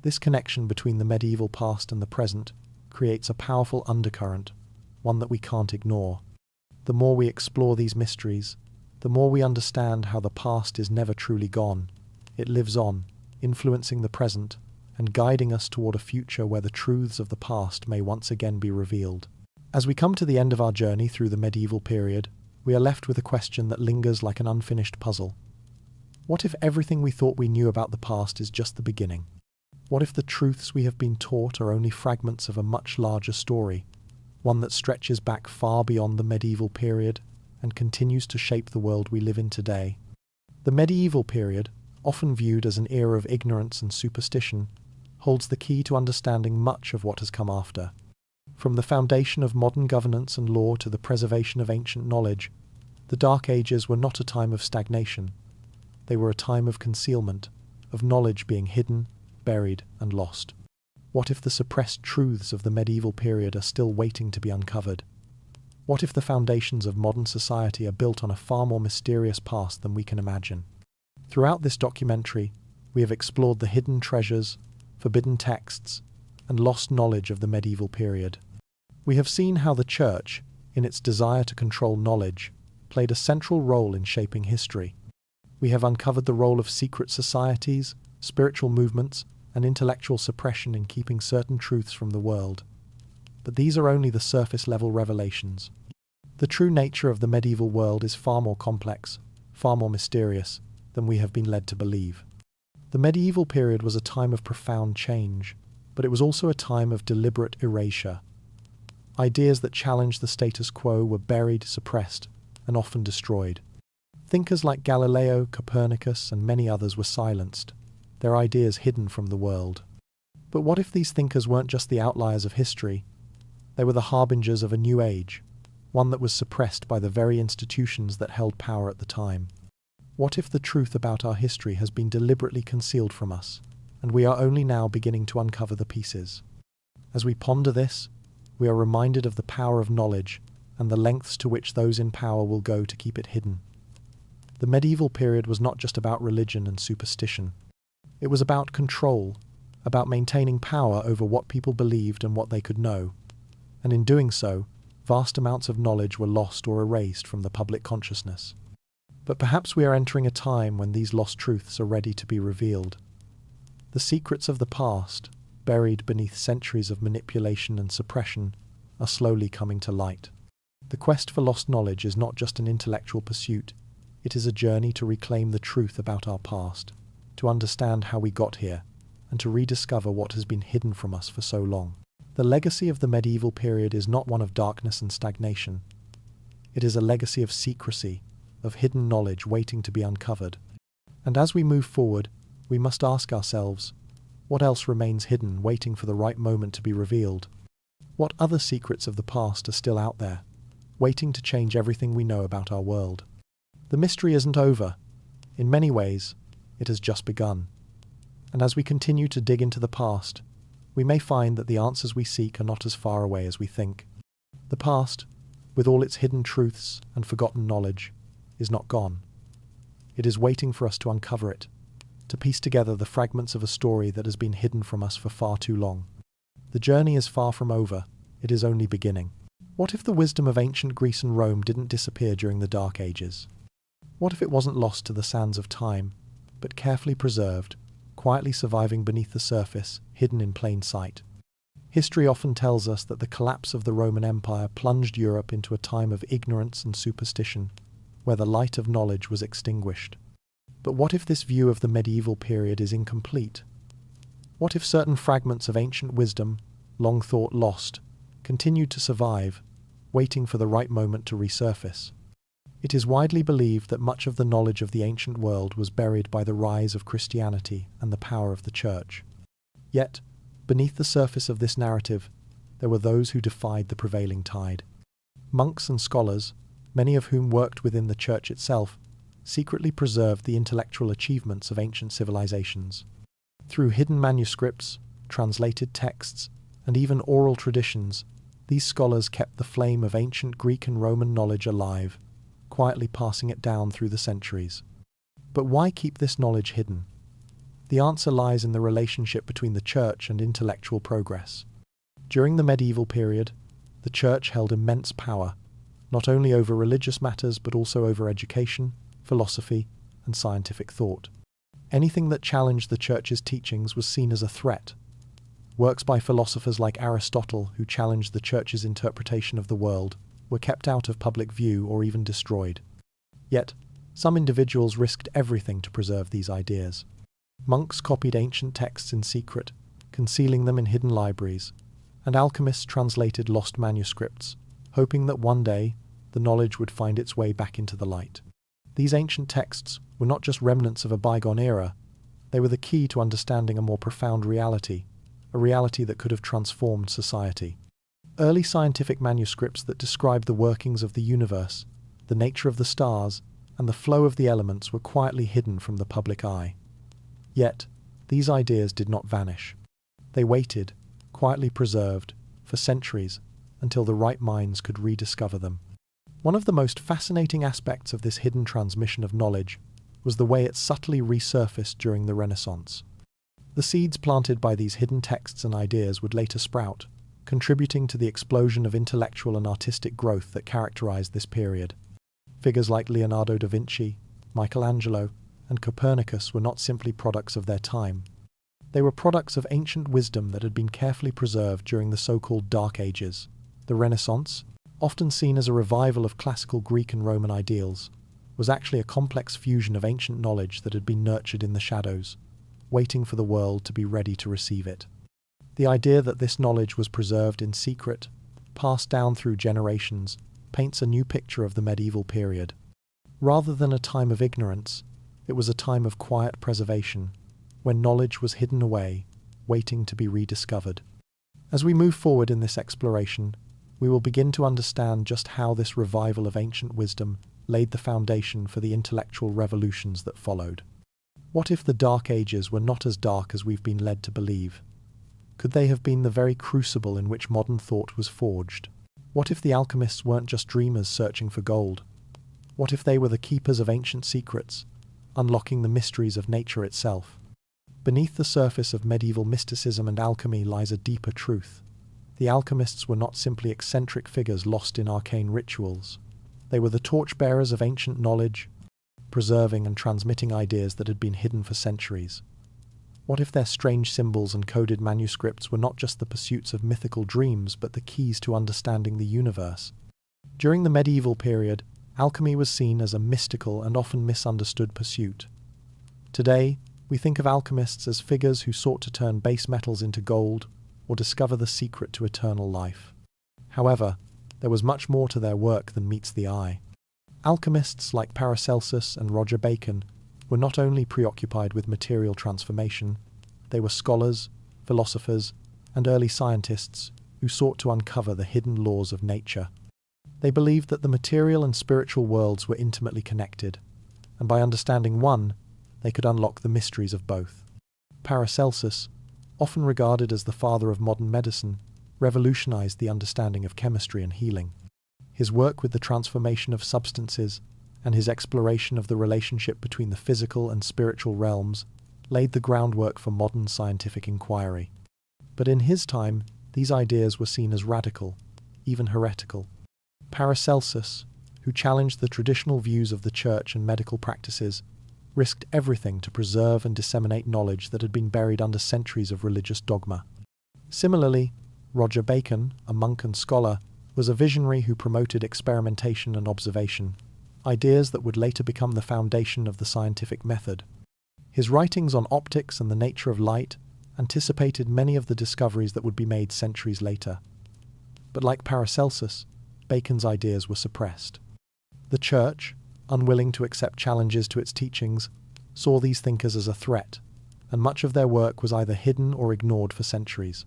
This connection between the medieval past and the present creates a powerful undercurrent, one that we can't ignore. The more we explore these mysteries, the more we understand how the past is never truly gone. It lives on, influencing the present and guiding us toward a future where the truths of the past may once again be revealed. As we come to the end of our journey through the medieval period, we are left with a question that lingers like an unfinished puzzle. What if everything we thought we knew about the past is just the beginning? What if the truths we have been taught are only fragments of a much larger story, one that stretches back far beyond the medieval period and continues to shape the world we live in today? The medieval period, often viewed as an era of ignorance and superstition, holds the key to understanding much of what has come after. From the foundation of modern governance and law to the preservation of ancient knowledge, the Dark Ages were not a time of stagnation. They were a time of concealment, of knowledge being hidden, buried, and lost. What if the suppressed truths of the medieval period are still waiting to be uncovered? What if the foundations of modern society are built on a far more mysterious past than we can imagine? Throughout this documentary, we have explored the hidden treasures, forbidden texts, and lost knowledge of the medieval period. We have seen how the Church, in its desire to control knowledge, played a central role in shaping history. We have uncovered the role of secret societies, spiritual movements, and intellectual suppression in keeping certain truths from the world. But these are only the surface-level revelations. The true nature of the medieval world is far more complex, far more mysterious, than we have been led to believe. The medieval period was a time of profound change, but it was also a time of deliberate erasure. Ideas that challenged the status quo were buried, suppressed, and often destroyed. Thinkers like Galileo, Copernicus, and many others were silenced, their ideas hidden from the world. But what if these thinkers weren't just the outliers of history? They were the harbingers of a new age, one that was suppressed by the very institutions that held power at the time. What if the truth about our history has been deliberately concealed from us, and we are only now beginning to uncover the pieces? As we ponder this, we are reminded of the power of knowledge and the lengths to which those in power will go to keep it hidden. The medieval period was not just about religion and superstition. It was about control, about maintaining power over what people believed and what they could know. And in doing so, vast amounts of knowledge were lost or erased from the public consciousness. But perhaps we are entering a time when these lost truths are ready to be revealed. The secrets of the past, buried beneath centuries of manipulation and suppression, are slowly coming to light. The quest for lost knowledge is not just an intellectual pursuit, it is a journey to reclaim the truth about our past, to understand how we got here, and to rediscover what has been hidden from us for so long. The legacy of the medieval period is not one of darkness and stagnation. It is a legacy of secrecy, of hidden knowledge waiting to be uncovered. And as we move forward, we must ask ourselves, what else remains hidden, waiting for the right moment to be revealed? What other secrets of the past are still out there, waiting to change everything we know about our world? The mystery isn't over. In many ways, it has just begun. And as we continue to dig into the past, we may find that the answers we seek are not as far away as we think. The past, with all its hidden truths and forgotten knowledge, is not gone. It is waiting for us to uncover it, to piece together the fragments of a story that has been hidden from us for far too long. The journey is far from over, it is only beginning. What if the wisdom of ancient Greece and Rome didn't disappear during the Dark Ages? What if it wasn't lost to the sands of time, but carefully preserved, quietly surviving beneath the surface, hidden in plain sight? History often tells us that the collapse of the Roman Empire plunged Europe into a time of ignorance and superstition, where the light of knowledge was extinguished. But what if this view of the medieval period is incomplete? What if certain fragments of ancient wisdom, long thought lost, continued to survive, waiting for the right moment to resurface? It is widely believed that much of the knowledge of the ancient world was buried by the rise of Christianity and the power of the Church. Yet, beneath the surface of this narrative, there were those who defied the prevailing tide. Monks and scholars, many of whom worked within the Church itself, secretly preserved the intellectual achievements of ancient civilizations. Through hidden manuscripts, translated texts, and even oral traditions, these scholars kept the flame of ancient Greek and Roman knowledge alive, quietly passing it down through the centuries. But why keep this knowledge hidden? The answer lies in the relationship between the Church and intellectual progress. During the medieval period, the Church held immense power, not only over religious matters but also over education, philosophy, and scientific thought. Anything that challenged the Church's teachings was seen as a threat. Works by philosophers like Aristotle, who challenged the Church's interpretation of the world, were kept out of public view or even destroyed. Yet, some individuals risked everything to preserve these ideas. Monks copied ancient texts in secret, concealing them in hidden libraries, and alchemists translated lost manuscripts, hoping that one day the knowledge would find its way back into the light. These ancient texts were not just remnants of a bygone era, they were the key to understanding a more profound reality, a reality that could have transformed society. Early scientific manuscripts that described the workings of the universe, the nature of the stars, and the flow of the elements were quietly hidden from the public eye. Yet, these ideas did not vanish. They waited, quietly preserved, for centuries, until the right minds could rediscover them. One of the most fascinating aspects of this hidden transmission of knowledge was the way it subtly resurfaced during the Renaissance. The seeds planted by these hidden texts and ideas would later sprout, contributing to the explosion of intellectual and artistic growth that characterized this period. Figures like Leonardo da Vinci, Michelangelo, and Copernicus were not simply products of their time. They were products of ancient wisdom that had been carefully preserved during the so-called Dark Ages. The Renaissance, often seen as a revival of classical Greek and Roman ideals, was actually a complex fusion of ancient knowledge that had been nurtured in the shadows, waiting for the world to be ready to receive it. The idea that this knowledge was preserved in secret, passed down through generations, paints a new picture of the medieval period. Rather than a time of ignorance, it was a time of quiet preservation, when knowledge was hidden away, waiting to be rediscovered. As we move forward in this exploration, we will begin to understand just how this revival of ancient wisdom laid the foundation for the intellectual revolutions that followed. What if the Dark Ages were not as dark as we've been led to believe? Could they have been the very crucible in which modern thought was forged? What if the alchemists weren't just dreamers searching for gold? What if they were the keepers of ancient secrets, unlocking the mysteries of nature itself? Beneath the surface of medieval mysticism and alchemy lies a deeper truth. The alchemists were not simply eccentric figures lost in arcane rituals. They were the torchbearers of ancient knowledge, preserving and transmitting ideas that had been hidden for centuries. What if their strange symbols and coded manuscripts were not just the pursuits of mythical dreams, but the keys to understanding the universe? During the medieval period, alchemy was seen as a mystical and often misunderstood pursuit. Today, we think of alchemists as figures who sought to turn base metals into gold or discover the secret to eternal life. However, there was much more to their work than meets the eye. Alchemists like Paracelsus and Roger Bacon were not only preoccupied with material transformation, they were scholars, philosophers, and early scientists who sought to uncover the hidden laws of nature. They believed that the material and spiritual worlds were intimately connected, and by understanding one, they could unlock the mysteries of both. Paracelsus, often regarded as the father of modern medicine, revolutionized the understanding of chemistry and healing. His work with the transformation of substances and his exploration of the relationship between the physical and spiritual realms laid the groundwork for modern scientific inquiry. But in his time, these ideas were seen as radical, even heretical. Paracelsus, who challenged the traditional views of the church and medical practices, risked everything to preserve and disseminate knowledge that had been buried under centuries of religious dogma. Similarly, Roger Bacon, a monk and scholar, was a visionary who promoted experimentation and observation, ideas that would later become the foundation of the scientific method. His writings on optics and the nature of light anticipated many of the discoveries that would be made centuries later. But like Paracelsus, Bacon's ideas were suppressed. The Church, unwilling to accept challenges to its teachings, saw these thinkers as a threat, and much of their work was either hidden or ignored for centuries.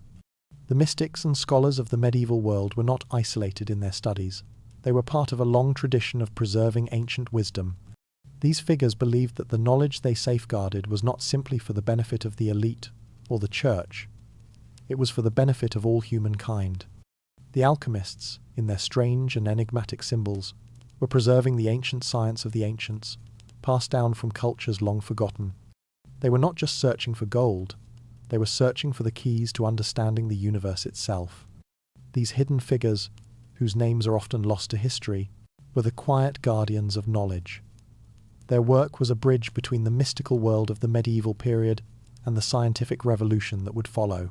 The mystics and scholars of the medieval world were not isolated in their studies. They were part of a long tradition of preserving ancient wisdom. These figures believed that the knowledge they safeguarded was not simply for the benefit of the elite or the church. It was for the benefit of all humankind. The alchemists, in their strange and enigmatic symbols, were preserving the ancient science of the ancients, passed down from cultures long forgotten. They were not just searching for gold, they were searching for the keys to understanding the universe itself. These hidden figures, whose names are often lost to history, were the quiet guardians of knowledge. Their work was a bridge between the mystical world of the medieval period and the scientific revolution that would follow.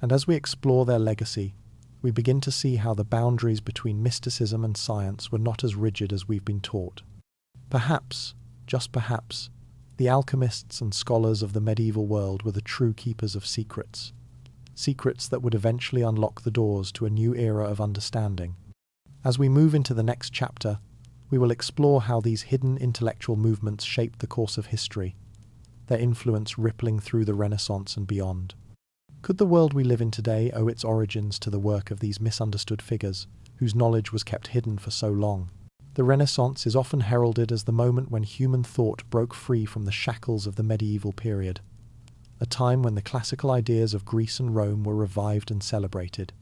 And as we explore their legacy, we begin to see how the boundaries between mysticism and science were not as rigid as we've been taught. Perhaps, just perhaps, the alchemists and scholars of the medieval world were the true keepers of secrets, secrets that would eventually unlock the doors to a new era of understanding. As we move into the next chapter, we will explore how these hidden intellectual movements shaped the course of history, their influence rippling through the Renaissance and beyond. Could the world we live in today owe its origins to the work of these misunderstood figures, whose knowledge was kept hidden for so long? The Renaissance is often heralded as the moment when human thought broke free from the shackles of the medieval period, a time when the classical ideas of Greece and Rome were revived and celebrated.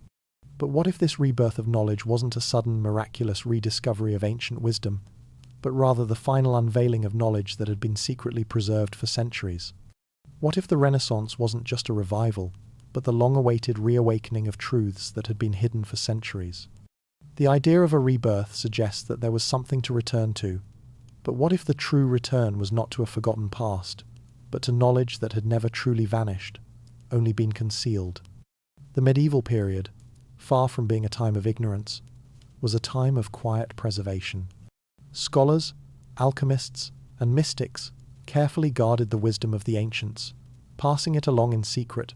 But what if this rebirth of knowledge wasn't a sudden, miraculous rediscovery of ancient wisdom, but rather the final unveiling of knowledge that had been secretly preserved for centuries? What if the Renaissance wasn't just a revival, but the long-awaited reawakening of truths that had been hidden for centuries? The idea of a rebirth suggests that there was something to return to, but what if the true return was not to a forgotten past, but to knowledge that had never truly vanished, only been concealed? The medieval period, far from being a time of ignorance, was a time of quiet preservation. Scholars, alchemists, and mystics carefully guarded the wisdom of the ancients, passing it along in secret,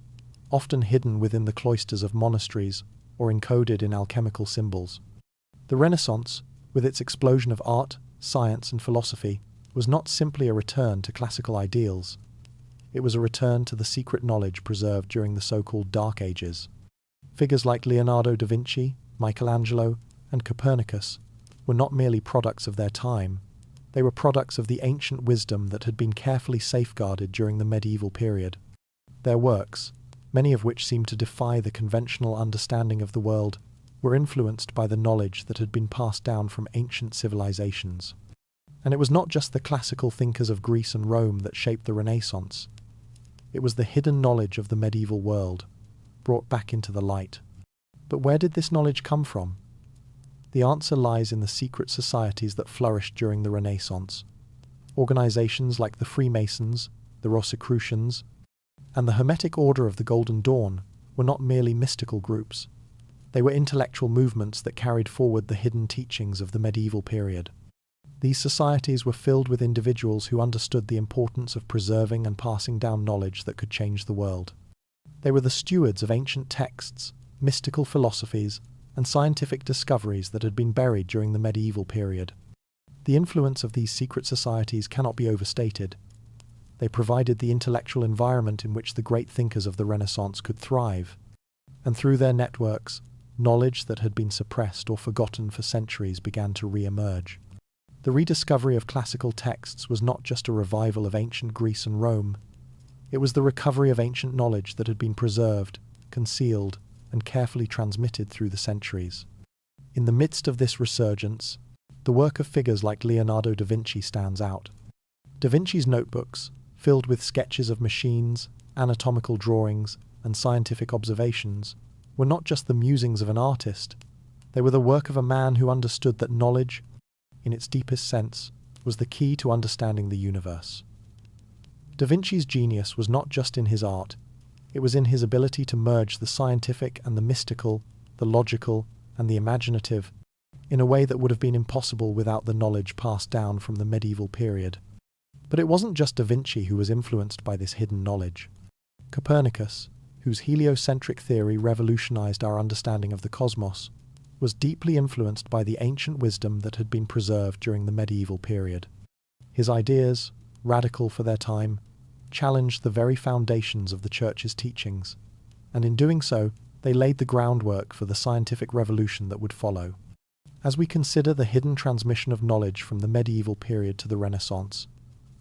often hidden within the cloisters of monasteries or encoded in alchemical symbols. The Renaissance, with its explosion of art, science, and philosophy, was not simply a return to classical ideals. It was a return to the secret knowledge preserved during the so-called Dark Ages. Figures like Leonardo da Vinci, Michelangelo, and Copernicus were not merely products of their time, they were products of the ancient wisdom that had been carefully safeguarded during the medieval period. Their works, many of which seemed to defy the conventional understanding of the world, were influenced by the knowledge that had been passed down from ancient civilizations. And it was not just the classical thinkers of Greece and Rome that shaped the Renaissance. It was the hidden knowledge of the medieval world, brought back into the light. But where did this knowledge come from? The answer lies in the secret societies that flourished during the Renaissance. Organizations like the Freemasons, the Rosicrucians, and the Hermetic Order of the Golden Dawn were not merely mystical groups. They were intellectual movements that carried forward the hidden teachings of the medieval period. These societies were filled with individuals who understood the importance of preserving and passing down knowledge that could change the world. They were the stewards of ancient texts, mystical philosophies, and scientific discoveries that had been buried during the medieval period. The influence of these secret societies cannot be overstated. They provided the intellectual environment in which the great thinkers of the Renaissance could thrive, and through their networks, knowledge that had been suppressed or forgotten for centuries began to re-emerge. The rediscovery of classical texts was not just a revival of ancient Greece and Rome. It was the recovery of ancient knowledge that had been preserved, concealed, and carefully transmitted through the centuries. In the midst of this resurgence, the work of figures like Leonardo da Vinci stands out. Da Vinci's notebooks, filled with sketches of machines, anatomical drawings, and scientific observations, were not just the musings of an artist, they were the work of a man who understood that knowledge, in its deepest sense, was the key to understanding the universe. Da Vinci's genius was not just in his art, it was in his ability to merge the scientific and the mystical, the logical and the imaginative, in a way that would have been impossible without the knowledge passed down from the medieval period. But it wasn't just Da Vinci who was influenced by this hidden knowledge. Copernicus, whose heliocentric theory revolutionized our understanding of the cosmos, was deeply influenced by the ancient wisdom that had been preserved during the medieval period. His ideas, radical for their time, challenged the very foundations of the Church's teachings, and in doing so, they laid the groundwork for the scientific revolution that would follow. As we consider the hidden transmission of knowledge from the medieval period to the Renaissance,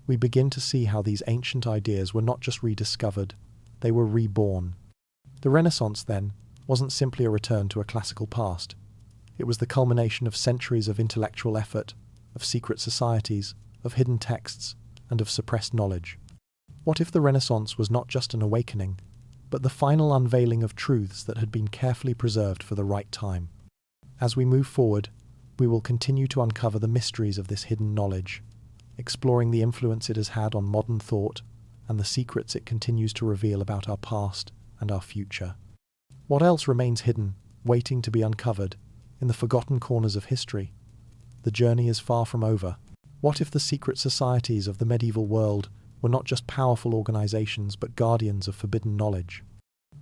we begin to see how these ancient ideas were not just rediscovered, they were reborn. The Renaissance, then, wasn't simply a return to a classical past. It was the culmination of centuries of intellectual effort, of secret societies, of hidden texts, and of suppressed knowledge. What if the Renaissance was not just an awakening, but the final unveiling of truths that had been carefully preserved for the right time? As we move forward, we will continue to uncover the mysteries of this hidden knowledge, exploring the influence it has had on modern thought and the secrets it continues to reveal about our past and our future. What else remains hidden, waiting to be uncovered, in the forgotten corners of history? The journey is far from over. What if the secret societies of the medieval world were not just powerful organizations but guardians of forbidden knowledge?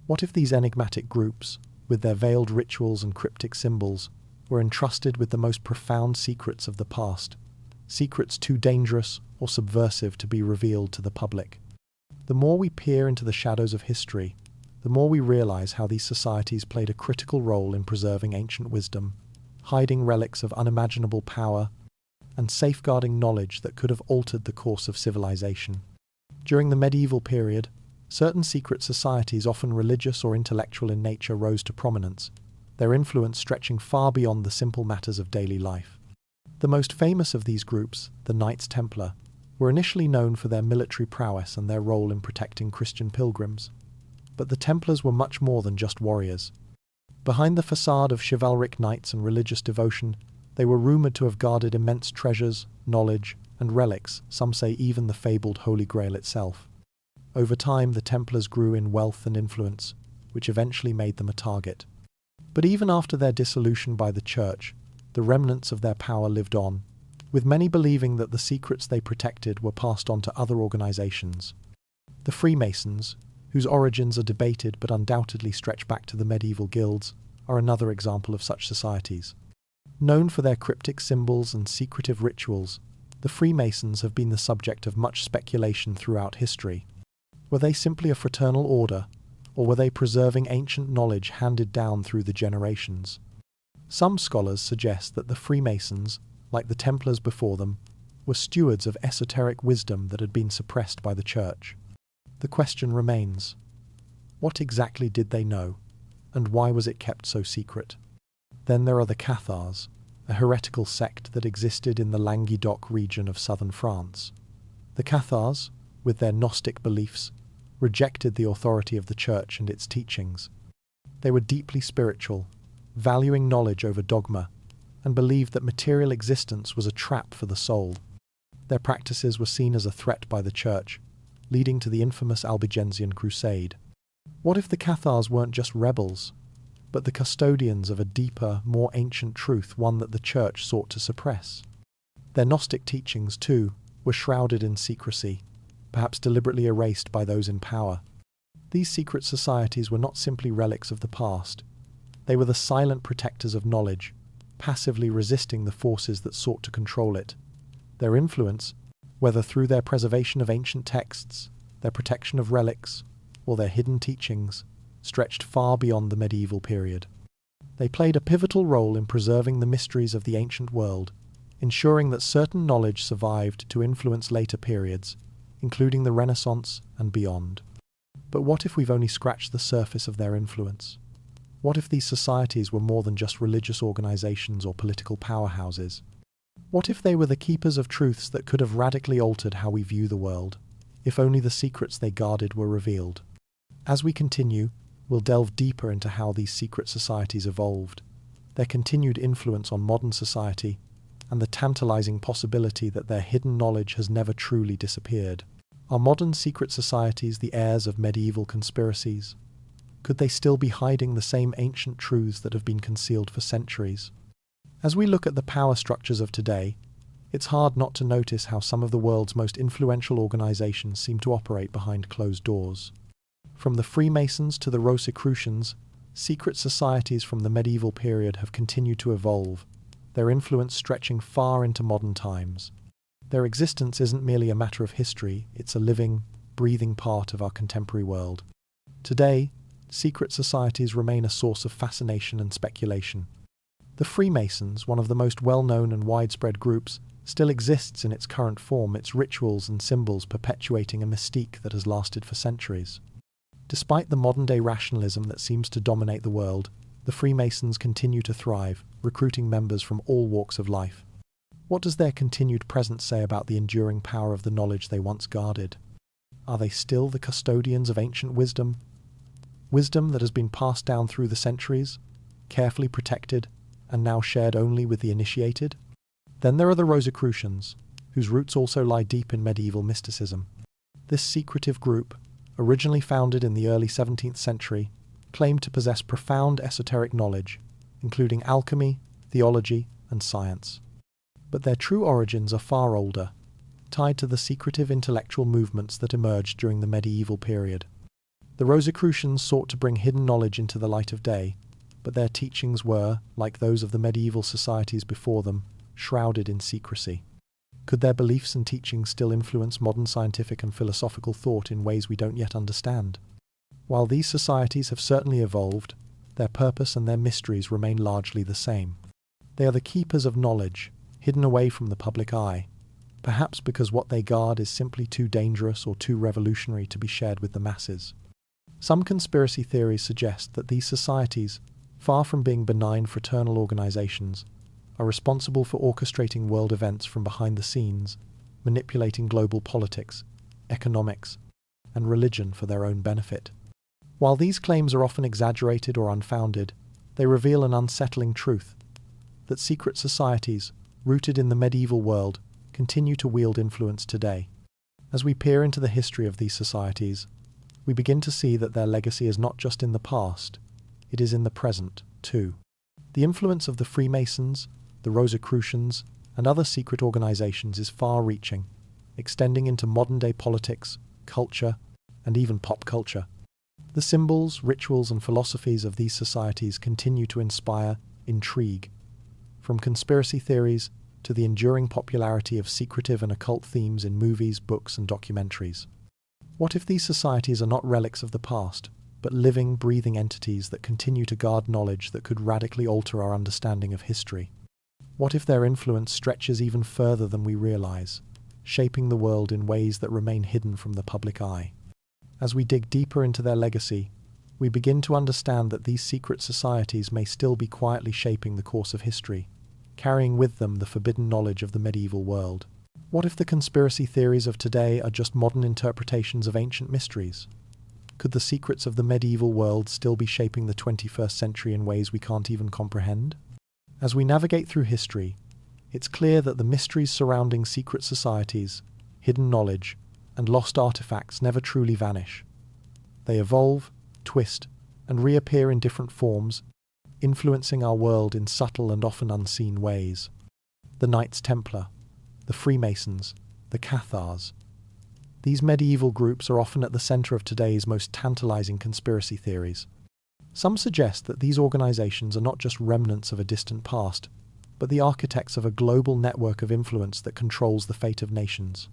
What if these enigmatic groups, with their veiled rituals and cryptic symbols, were entrusted with the most profound secrets of the past, secrets too dangerous or subversive to be revealed to the public? The more we peer into the shadows of history, the more we realize how these societies played a critical role in preserving ancient wisdom, hiding relics of unimaginable power, and safeguarding knowledge that could have altered the course of civilization. During the medieval period, certain secret societies, often religious or intellectual in nature, rose to prominence, their influence stretching far beyond the simple matters of daily life. The most famous of these groups, the Knights Templar, were initially known for their military prowess and their role in protecting Christian pilgrims. But the Templars were much more than just warriors. Behind the facade of chivalric knights and religious devotion, they were rumoured to have guarded immense treasures, knowledge, and relics, some say even the fabled Holy Grail itself. Over time, the Templars grew in wealth and influence, which eventually made them a target. But even after their dissolution by the Church, the remnants of their power lived on, with many believing that the secrets they protected were passed on to other organisations. The Freemasons, whose origins are debated but undoubtedly stretch back to the medieval guilds, are another example of such societies. Known for their cryptic symbols and secretive rituals, the Freemasons have been the subject of much speculation throughout history. Were they simply a fraternal order, or were they preserving ancient knowledge handed down through the generations? Some scholars suggest that the Freemasons, like the Templars before them, were stewards of esoteric wisdom that had been suppressed by the Church. The question remains, what exactly did they know, and why was it kept so secret? Then there are the Cathars, a heretical sect that existed in the Languedoc region of southern France. The Cathars, with their Gnostic beliefs, rejected the authority of the Church and its teachings. They were deeply spiritual, valuing knowledge over dogma, and believed that material existence was a trap for the soul. Their practices were seen as a threat by the Church, leading to the infamous Albigensian Crusade. What if the Cathars weren't just rebels, but the custodians of a deeper, more ancient truth, one that the Church sought to suppress? Their Gnostic teachings, too, were shrouded in secrecy, perhaps deliberately erased by those in power. These secret societies were not simply relics of the past. They were the silent protectors of knowledge, passively resisting the forces that sought to control it. Their influence, whether through their preservation of ancient texts, their protection of relics, or their hidden teachings, stretched far beyond the medieval period. They played a pivotal role in preserving the mysteries of the ancient world, ensuring that certain knowledge survived to influence later periods, including the Renaissance and beyond. But what if we've only scratched the surface of their influence? What if these societies were more than just religious organizations or political powerhouses? What if they were the keepers of truths that could have radically altered how we view the world, if only the secrets they guarded were revealed? As we continue, we'll delve deeper into how these secret societies evolved, their continued influence on modern society, and the tantalizing possibility that their hidden knowledge has never truly disappeared. Are modern secret societies the heirs of medieval conspiracies? Could they still be hiding the same ancient truths that have been concealed for centuries? As we look at the power structures of today, it's hard not to notice how some of the world's most influential organizations seem to operate behind closed doors. From the Freemasons to the Rosicrucians, secret societies from the medieval period have continued to evolve, their influence stretching far into modern times. Their existence isn't merely a matter of history, it's a living, breathing part of our contemporary world. Today, secret societies remain a source of fascination and speculation. The Freemasons, one of the most well-known and widespread groups, still exists in its current form, its rituals and symbols perpetuating a mystique that has lasted for centuries. Despite the modern-day rationalism that seems to dominate the world, the Freemasons continue to thrive, recruiting members from all walks of life. What does their continued presence say about the enduring power of the knowledge they once guarded? Are they still the custodians of ancient wisdom? Wisdom that has been passed down through the centuries, carefully protected, and now shared only with the initiated? Then there are the Rosicrucians, whose roots also lie deep in medieval mysticism. This secretive group, originally founded in the early 17th century, claimed to possess profound esoteric knowledge, including alchemy, theology, and science. But their true origins are far older, tied to the secretive intellectual movements that emerged during the medieval period. The Rosicrucians sought to bring hidden knowledge into the light of day, but their teachings were, like those of the medieval societies before them, shrouded in secrecy. Could their beliefs and teachings still influence modern scientific and philosophical thought in ways we don't yet understand? While these societies have certainly evolved, their purpose and their mysteries remain largely the same. They are the keepers of knowledge, hidden away from the public eye, perhaps because what they guard is simply too dangerous or too revolutionary to be shared with the masses. Some conspiracy theories suggest that these societies, far from being benign fraternal organizations, are responsible for orchestrating world events from behind the scenes, manipulating global politics, economics, and religion for their own benefit. While these claims are often exaggerated or unfounded, They reveal an unsettling truth, that secret societies, rooted in the medieval world, continue to wield influence today. As we peer into the history of these societies, we begin to see that their legacy is not just in the past, it is in the present, too. The influence of the Freemasons, the Rosicrucians, and other secret organizations is far-reaching, extending into modern-day politics, culture, and even pop culture. The symbols, rituals, and philosophies of these societies continue to inspire intrigue, from conspiracy theories to the enduring popularity of secretive and occult themes in movies, books, and documentaries. What if these societies are not relics of the past, but living, breathing entities that continue to guard knowledge that could radically alter our understanding of history? What if their influence stretches even further than we realize, shaping the world in ways that remain hidden from the public eye? As we dig deeper into their legacy, we begin to understand that these secret societies may still be quietly shaping the course of history, carrying with them the forbidden knowledge of the medieval world. What if the conspiracy theories of today are just modern interpretations of ancient mysteries? Could the secrets of the medieval world still be shaping the 21st century in ways we can't even comprehend? As we navigate through history, it's clear that the mysteries surrounding secret societies, hidden knowledge, and lost artifacts never truly vanish. They evolve, twist, and reappear in different forms, influencing our world in subtle and often unseen ways. The Knights Templar, the Freemasons, the Cathars. These medieval groups are often at the center of today's most tantalizing conspiracy theories. Some suggest that these organizations are not just remnants of a distant past, but the architects of a global network of influence that controls the fate of nations.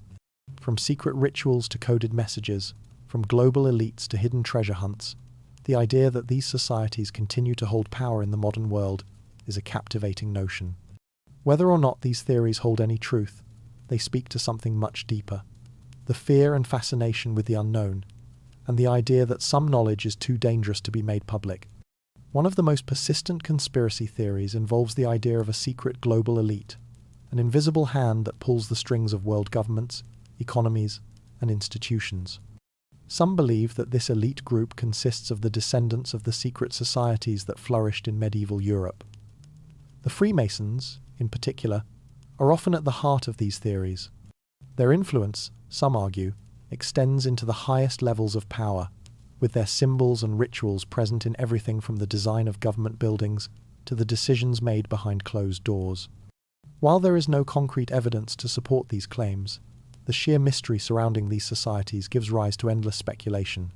From secret rituals to coded messages, from global elites to hidden treasure hunts, the idea that these societies continue to hold power in the modern world is a captivating notion. Whether or not these theories hold any truth, they speak to something much deeper: the fear and fascination with the unknown, and the idea that some knowledge is too dangerous to be made public. One of the most persistent conspiracy theories involves the idea of a secret global elite, an invisible hand that pulls the strings of world governments, economies, and institutions. Some believe that this elite group consists of the descendants of the secret societies that flourished in medieval Europe. The Freemasons, in particular, are often at the heart of these theories. Their influence, some argue, extends into the highest levels of power, with their symbols and rituals present in everything from the design of government buildings to the decisions made behind closed doors. While there is no concrete evidence to support these claims, the sheer mystery surrounding these societies gives rise to endless speculation.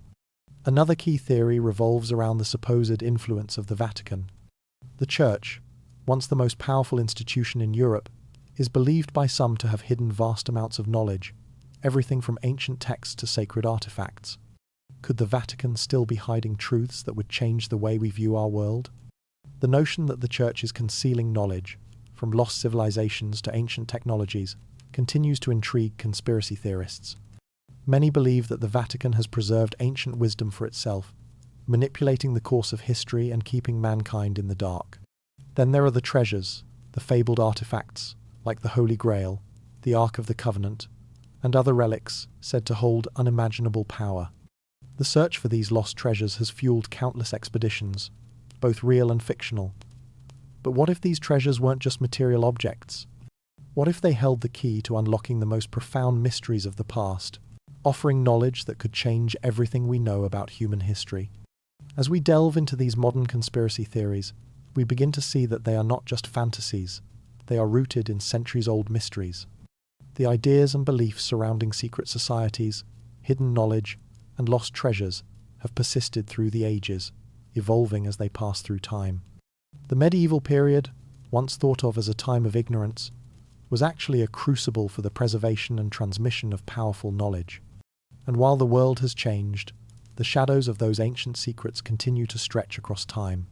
Another key theory revolves around the supposed influence of the Vatican. The Church, once the most powerful institution in Europe, is believed by some to have hidden vast amounts of knowledge, everything from ancient texts to sacred artifacts. Could the Vatican still be hiding truths that would change the way we view our world? The notion that the Church is concealing knowledge, from lost civilizations to ancient technologies, continues to intrigue conspiracy theorists. Many believe that the Vatican has preserved ancient wisdom for itself, manipulating the course of history and keeping mankind in the dark. Then there are the treasures, the fabled artifacts, like the Holy Grail, the Ark of the Covenant, and other relics said to hold unimaginable power. The search for these lost treasures has fueled countless expeditions, both real and fictional. But what if these treasures weren't just material objects? What if they held the key to unlocking the most profound mysteries of the past, offering knowledge that could change everything we know about human history? As we delve into these modern conspiracy theories, we begin to see that they are not just fantasies, they are rooted in centuries-old mysteries. The ideas and beliefs surrounding secret societies, hidden knowledge, and lost treasures have persisted through the ages, evolving as they pass through time. The medieval period, once thought of as a time of ignorance, was actually a crucible for the preservation and transmission of powerful knowledge. And while the world has changed, the shadows of those ancient secrets continue to stretch across time.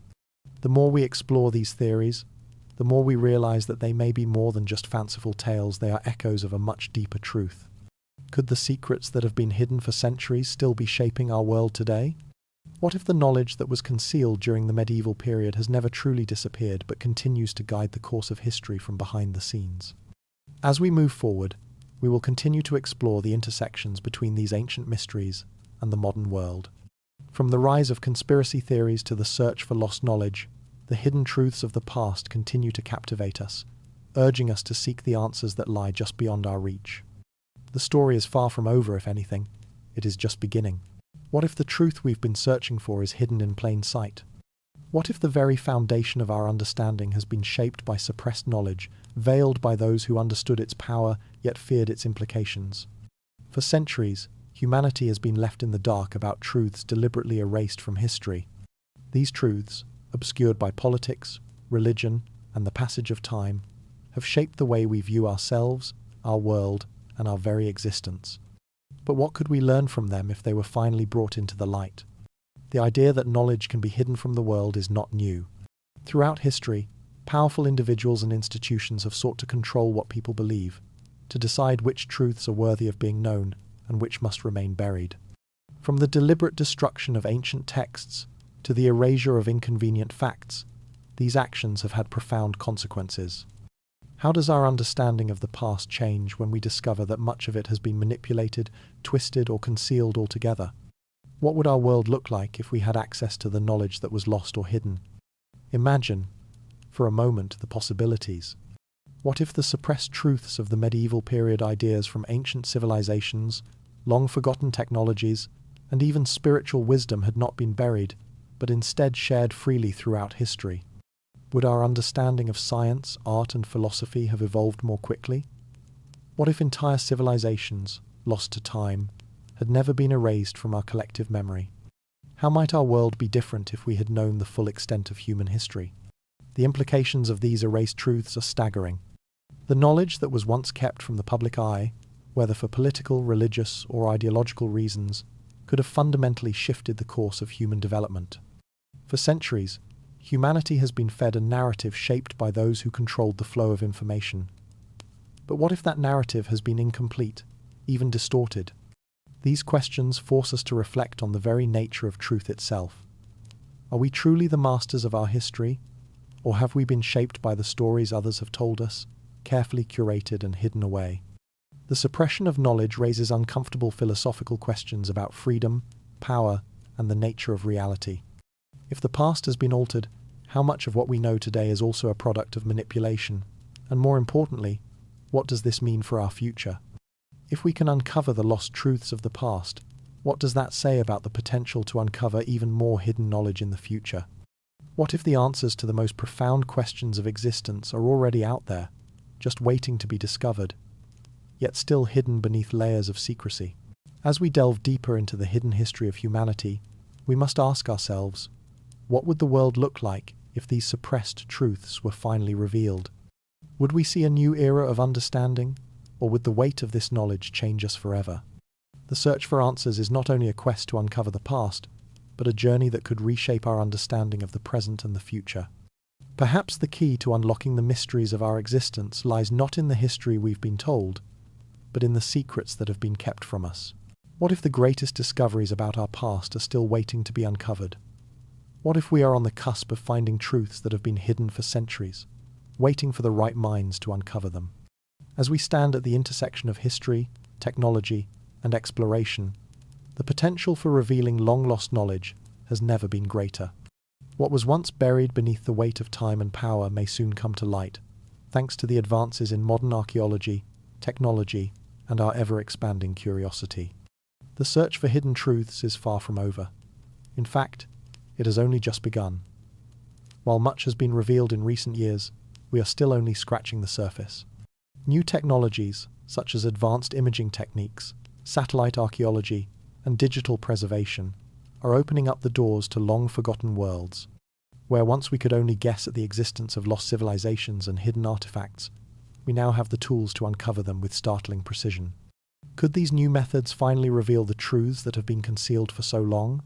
The more we explore these theories, the more we realize that they may be more than just fanciful tales, they are echoes of a much deeper truth. Could the secrets that have been hidden for centuries still be shaping our world today? What if the knowledge that was concealed during the medieval period has never truly disappeared but continues to guide the course of history from behind the scenes? As we move forward, we will continue to explore the intersections between these ancient mysteries and the modern world. From the rise of conspiracy theories to the search for lost knowledge, the hidden truths of the past continue to captivate us, urging us to seek the answers that lie just beyond our reach. The story is far from over, if anything. It is just beginning. What if the truth we've been searching for is hidden in plain sight? What if the very foundation of our understanding has been shaped by suppressed knowledge, veiled by those who understood its power yet feared its implications? For centuries, humanity has been left in the dark about truths deliberately erased from history. These truths, obscured by politics, religion, and the passage of time, have shaped the way we view ourselves, our world, and our very existence. But what could we learn from them if they were finally brought into the light? The idea that knowledge can be hidden from the world is not new. Throughout history, powerful individuals and institutions have sought to control what people believe, to decide which truths are worthy of being known and which must remain buried. From the deliberate destruction of ancient texts to the erasure of inconvenient facts, these actions have had profound consequences. How does our understanding of the past change when we discover that much of it has been manipulated, twisted, or concealed altogether? What would our world look like if we had access to the knowledge that was lost or hidden? Imagine, for a moment, the possibilities. What if the suppressed truths of the medieval period, ideas from ancient civilizations, long-forgotten technologies, and even spiritual wisdom had not been buried, but instead shared freely throughout history? Would our understanding of science, art, and philosophy have evolved more quickly? What if entire civilizations, lost to time, had never been erased from our collective memory? How might our world be different if we had known the full extent of human history? The implications of these erased truths are staggering. The knowledge that was once kept from the public eye, whether for political, religious, or ideological reasons, could have fundamentally shifted the course of human development. For centuries, humanity has been fed a narrative shaped by those who controlled the flow of information. But what if that narrative has been incomplete, even distorted? These questions force us to reflect on the very nature of truth itself. Are we truly the masters of our history, or have we been shaped by the stories others have told us, carefully curated and hidden away? The suppression of knowledge raises uncomfortable philosophical questions about freedom, power, and the nature of reality. If the past has been altered, how much of what we know today is also a product of manipulation? And more importantly, what does this mean for our future? If we can uncover the lost truths of the past, what does that say about the potential to uncover even more hidden knowledge in the future? What if the answers to the most profound questions of existence are already out there, just waiting to be discovered, yet still hidden beneath layers of secrecy? As we delve deeper into the hidden history of humanity, we must ask ourselves, what would the world look like if these suppressed truths were finally revealed? Would we see a new era of understanding, or would the weight of this knowledge change us forever? The search for answers is not only a quest to uncover the past, but a journey that could reshape our understanding of the present and the future. Perhaps the key to unlocking the mysteries of our existence lies not in the history we've been told, but in the secrets that have been kept from us. What if the greatest discoveries about our past are still waiting to be uncovered? What if we are on the cusp of finding truths that have been hidden for centuries, waiting for the right minds to uncover them? As we stand at the intersection of history, technology, and exploration, the potential for revealing long-lost knowledge has never been greater. What was once buried beneath the weight of time and power may soon come to light, thanks to the advances in modern archaeology, technology, and our ever-expanding curiosity. The search for hidden truths is far from over. In fact, it has only just begun. While much has been revealed in recent years, we are still only scratching the surface. New technologies, such as advanced imaging techniques, satellite archaeology, and digital preservation, are opening up the doors to long-forgotten worlds. Where once we could only guess at the existence of lost civilizations and hidden artifacts, we now have the tools to uncover them with startling precision. Could these new methods finally reveal the truths that have been concealed for so long?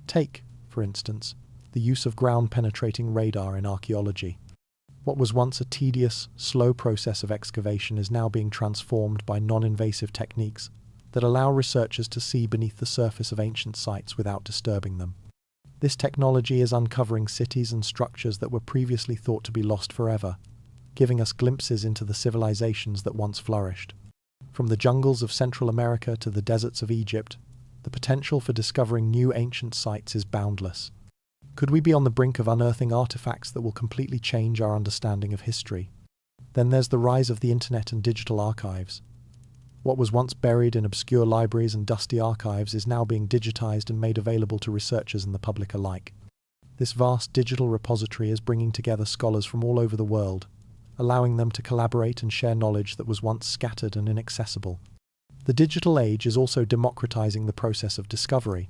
Take, for instance, the use of ground-penetrating radar in archaeology. What was once a tedious, slow process of excavation is now being transformed by non-invasive techniques that allow researchers to see beneath the surface of ancient sites without disturbing them. This technology is uncovering cities and structures that were previously thought to be lost forever, giving us glimpses into the civilizations that once flourished. From the jungles of Central America to the deserts of Egypt, the potential for discovering new ancient sites is boundless. Could we be on the brink of unearthing artifacts that will completely change our understanding of history? Then there's the rise of the internet and digital archives. What was once buried in obscure libraries and dusty archives is now being digitized and made available to researchers and the public alike. This vast digital repository is bringing together scholars from all over the world, allowing them to collaborate and share knowledge that was once scattered and inaccessible. The digital age is also democratizing the process of discovery.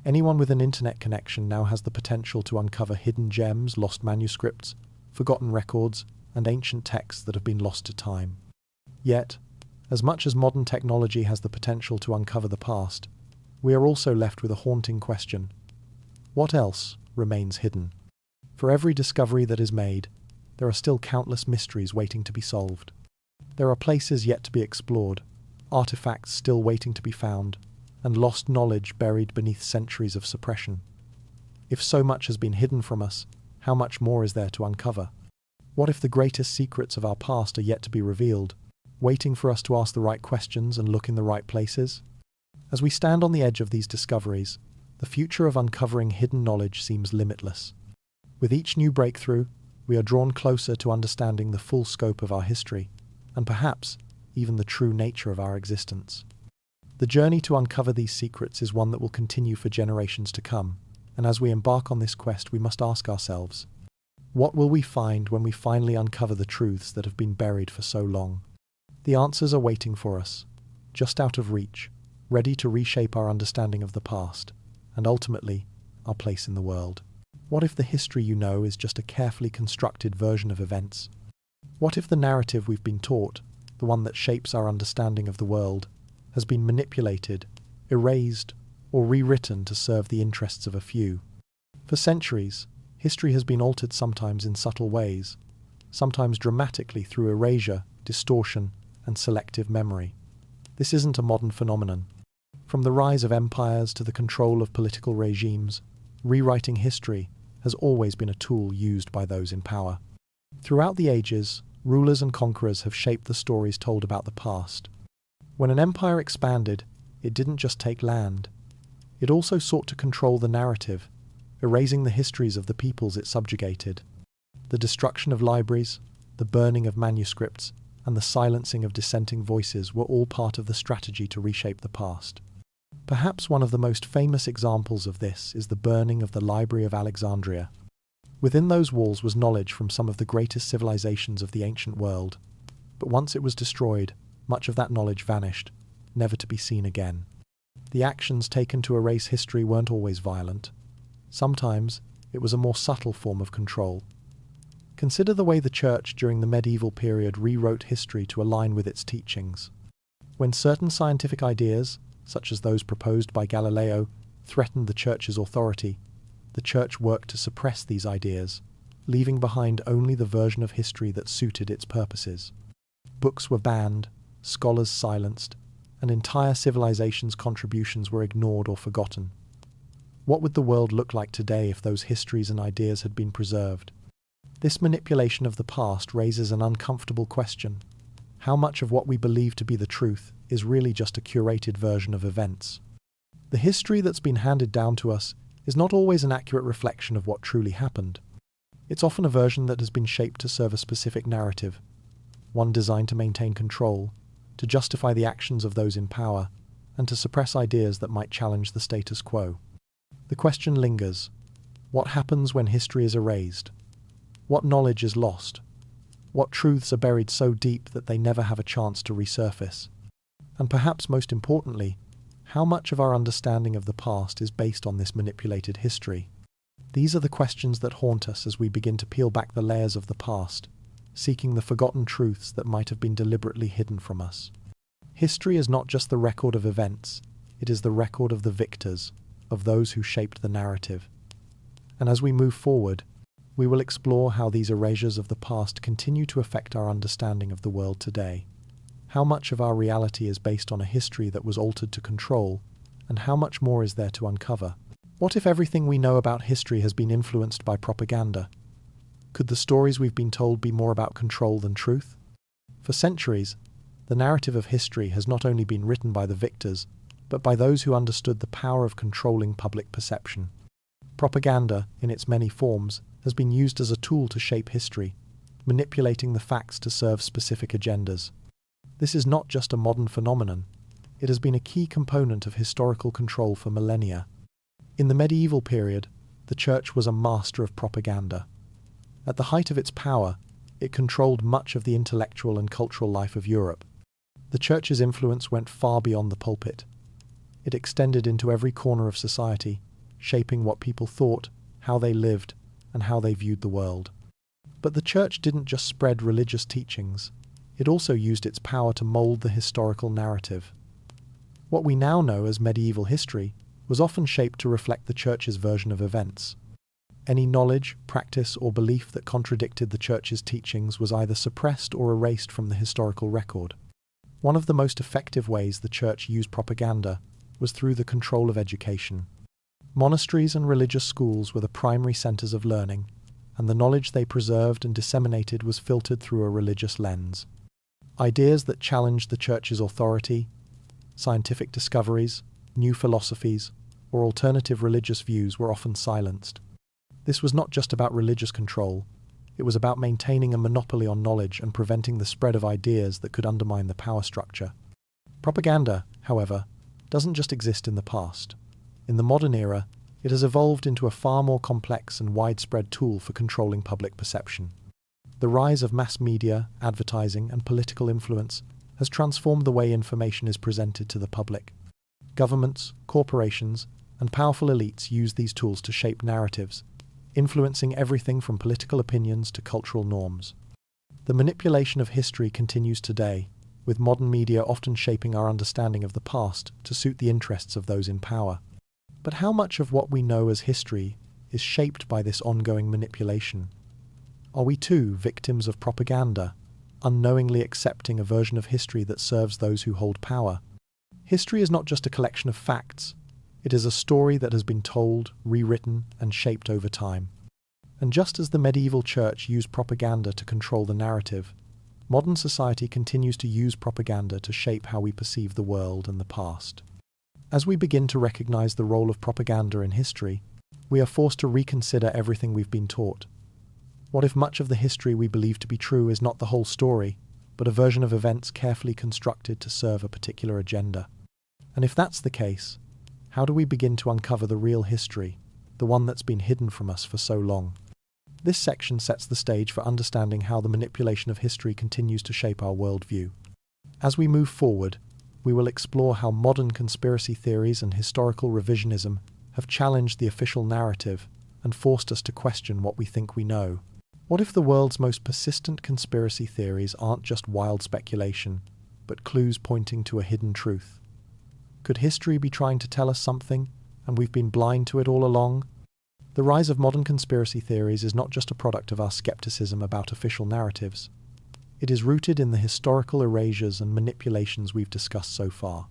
Anyone with an internet connection now has the potential to uncover hidden gems, lost manuscripts, forgotten records, and ancient texts that have been lost to time. Yet, as much as modern technology has the potential to uncover the past, we are also left with a haunting question. What else remains hidden? For every discovery that is made, there are still countless mysteries waiting to be solved. There are places yet to be explored, artifacts still waiting to be found, and lost knowledge buried beneath centuries of suppression. If so much has been hidden from us, how much more is there to uncover? What if the greatest secrets of our past are yet to be revealed, waiting for us to ask the right questions and look in the right places? As we stand on the edge of these discoveries, the future of uncovering hidden knowledge seems limitless. With each new breakthrough, we are drawn closer to understanding the full scope of our history, and perhaps even the true nature of our existence. The journey to uncover these secrets is one that will continue for generations to come, and as we embark on this quest, we must ask ourselves, what will we find when we finally uncover the truths that have been buried for so long? The answers are waiting for us, just out of reach, ready to reshape our understanding of the past, and ultimately, our place in the world. What if the history you know is just a carefully constructed version of events? What if the narrative we've been taught, the one that shapes our understanding of the world, has been manipulated, erased, or rewritten to serve the interests of a few? For centuries, history has been altered sometimes in subtle ways, sometimes dramatically through erasure, distortion, and selective memory. This isn't a modern phenomenon. From the rise of empires to the control of political regimes, rewriting history has always been a tool used by those in power. Throughout the ages, rulers and conquerors have shaped the stories told about the past. When an empire expanded, it didn't just take land. It also sought to control the narrative, erasing the histories of the peoples it subjugated. The destruction of libraries, the burning of manuscripts, and the silencing of dissenting voices were all part of the strategy to reshape the past. Perhaps one of the most famous examples of this is the burning of the Library of Alexandria. Within those walls was knowledge from some of the greatest civilizations of the ancient world, but once it was destroyed, much of that knowledge vanished, never to be seen again. The actions taken to erase history weren't always violent. Sometimes, it was a more subtle form of control. Consider the way the Church during the medieval period rewrote history to align with its teachings. When certain scientific ideas, such as those proposed by Galileo, threatened the Church's authority, the Church worked to suppress these ideas, leaving behind only the version of history that suited its purposes. Books were banned, scholars silenced, and entire civilizations' contributions were ignored or forgotten. What would the world look like today if those histories and ideas had been preserved? This manipulation of the past raises an uncomfortable question. How much of what we believe to be the truth is really just a curated version of events? The history that's been handed down to us is not always an accurate reflection of what truly happened. It's often a version that has been shaped to serve a specific narrative, one designed to maintain control, to justify the actions of those in power, and to suppress ideas that might challenge the status quo. The question lingers: what happens when history is erased? What knowledge is lost? What truths are buried so deep that they never have a chance to resurface? And perhaps most importantly, how much of our understanding of the past is based on this manipulated history? These are the questions that haunt us as we begin to peel back the layers of the past, seeking the forgotten truths that might have been deliberately hidden from us. History is not just the record of events, it is the record of the victors, of those who shaped the narrative. And as we move forward, we will explore how these erasures of the past continue to affect our understanding of the world today. How much of our reality is based on a history that was altered to control, and how much more is there to uncover? What if everything we know about history has been influenced by propaganda? Could the stories we've been told be more about control than truth? For centuries, the narrative of history has not only been written by the victors, but by those who understood the power of controlling public perception. Propaganda, in its many forms, has been used as a tool to shape history, manipulating the facts to serve specific agendas. This is not just a modern phenomenon. It has been a key component of historical control for millennia. In the medieval period, the Church was a master of propaganda. At the height of its power, it controlled much of the intellectual and cultural life of Europe. The Church's influence went far beyond the pulpit. It extended into every corner of society, shaping what people thought, how they lived, and how they viewed the world. But the Church didn't just spread religious teachings. It also used its power to mold the historical narrative. What we now know as medieval history was often shaped to reflect the Church's version of events. Any knowledge, practice, or belief that contradicted the Church's teachings was either suppressed or erased from the historical record. One of the most effective ways the Church used propaganda was through the control of education. Monasteries and religious schools were the primary centers of learning, and the knowledge they preserved and disseminated was filtered through a religious lens. Ideas that challenged the Church's authority, scientific discoveries, new philosophies, or alternative religious views were often silenced. This was not just about religious control. It was about maintaining a monopoly on knowledge and preventing the spread of ideas that could undermine the power structure. Propaganda, however, doesn't just exist in the past. In the modern era, it has evolved into a far more complex and widespread tool for controlling public perception. The rise of mass media, advertising, and political influence has transformed the way information is presented to the public. Governments, corporations, and powerful elites use these tools to shape narratives, influencing everything from political opinions to cultural norms. The manipulation of history continues today, with modern media often shaping our understanding of the past to suit the interests of those in power. But how much of what we know as history is shaped by this ongoing manipulation? Are we too victims of propaganda, unknowingly accepting a version of history that serves those who hold power? History is not just a collection of facts. It is a story that has been told, rewritten, and shaped over time. And just as the medieval Church used propaganda to control the narrative, modern society continues to use propaganda to shape how we perceive the world and the past. As we begin to recognize the role of propaganda in history, we are forced to reconsider everything we've been taught. What if much of the history we believe to be true is not the whole story, but a version of events carefully constructed to serve a particular agenda? And if that's the case, how do we begin to uncover the real history, the one that's been hidden from us for so long? This section sets the stage for understanding how the manipulation of history continues to shape our worldview. As we move forward, we will explore how modern conspiracy theories and historical revisionism have challenged the official narrative and forced us to question what we think we know. What if the world's most persistent conspiracy theories aren't just wild speculation, but clues pointing to a hidden truth? Could history be trying to tell us something, and we've been blind to it all along? The rise of modern conspiracy theories is not just a product of our skepticism about official narratives. It is rooted in the historical erasures and manipulations we've discussed so far.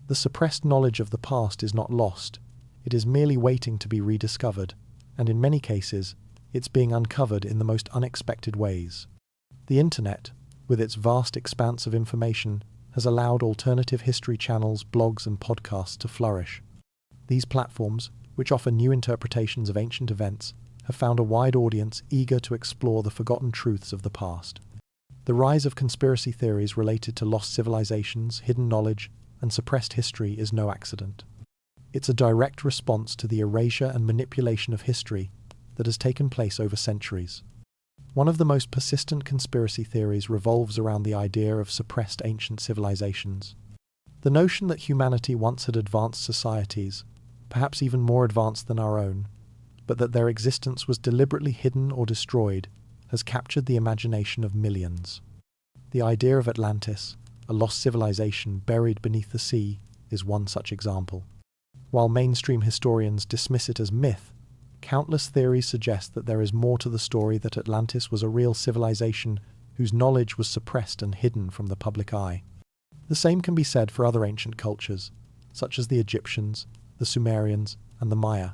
The suppressed knowledge of the past is not lost. It is merely waiting to be rediscovered, and in many cases, it's being uncovered in the most unexpected ways. The Internet, with its vast expanse of information, has allowed alternative history channels, blogs, and podcasts to flourish. These platforms, which offer new interpretations of ancient events, have found a wide audience eager to explore the forgotten truths of the past. The rise of conspiracy theories related to lost civilizations, hidden knowledge, and suppressed history is no accident. It's a direct response to the erasure and manipulation of history that has taken place over centuries. One of the most persistent conspiracy theories revolves around the idea of suppressed ancient civilizations. The notion that humanity once had advanced societies, perhaps even more advanced than our own, but that their existence was deliberately hidden or destroyed, has captured the imagination of millions. The idea of Atlantis, a lost civilization buried beneath the sea, is one such example. While mainstream historians dismiss it as myth, countless theories suggest that there is more to the story, that Atlantis was a real civilization whose knowledge was suppressed and hidden from the public eye. The same can be said for other ancient cultures, such as the Egyptians, the Sumerians, and the Maya.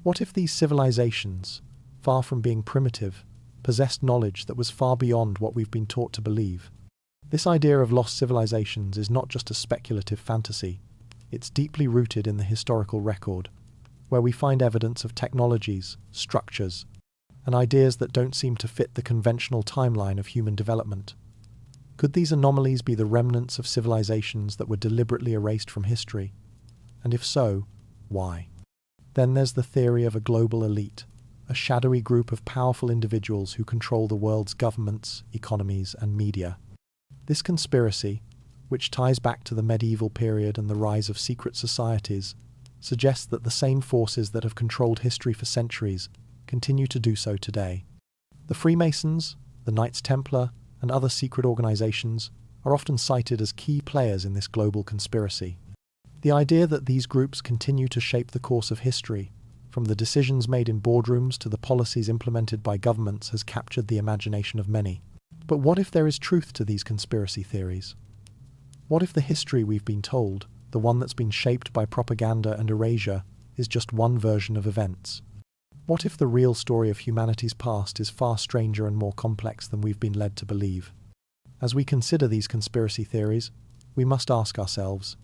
What if these civilizations, far from being primitive, possessed knowledge that was far beyond what we've been taught to believe? This idea of lost civilizations is not just a speculative fantasy, it's deeply rooted in the historical record. where we find evidence of technologies, structures, and ideas that don't seem to fit the conventional timeline of human development. Could these anomalies be the remnants of civilizations that were deliberately erased from history? And if so, why? Then there's the theory of a global elite, a shadowy group of powerful individuals who control the world's governments, economies, and media. This conspiracy, which ties back to the medieval period and the rise of secret societies, suggests that the same forces that have controlled history for centuries continue to do so today. The Freemasons, the Knights Templar, and other secret organizations are often cited as key players in this global conspiracy. The idea that these groups continue to shape the course of history, from the decisions made in boardrooms to the policies implemented by governments, has captured the imagination of many. But what if there is truth to these conspiracy theories? What if the history we've been told, the one that's been shaped by propaganda and erasure, is just one version of events? What if the real story of humanity's past is far stranger and more complex than we've been led to believe? As we consider these conspiracy theories, we must ask ourselves,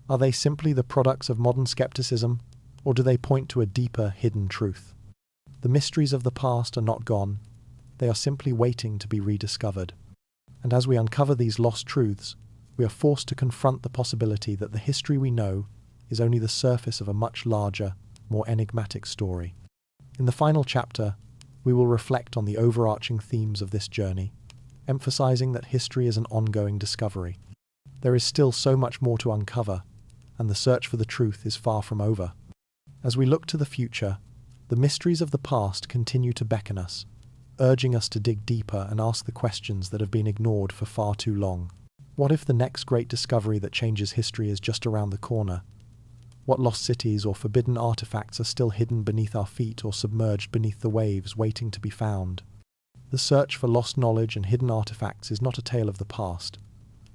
are they simply the products of modern skepticism, or do they point to a deeper, hidden truth? The mysteries of the past are not gone, they are simply waiting to be rediscovered. And as we uncover these lost truths, we are forced to confront the possibility that the history we know is only the surface of a much larger, more enigmatic story. In the final chapter, we will reflect on the overarching themes of this journey, emphasizing that history is an ongoing discovery. There is still so much more to uncover, and the search for the truth is far from over. As we look to the future, the mysteries of the past continue to beckon us, urging us to dig deeper and ask the questions that have been ignored for far too long. What if the next great discovery that changes history is just around the corner? What lost cities or forbidden artifacts are still hidden beneath our feet or submerged beneath the waves, waiting to be found? The search for lost knowledge and hidden artifacts is not a tale of the past,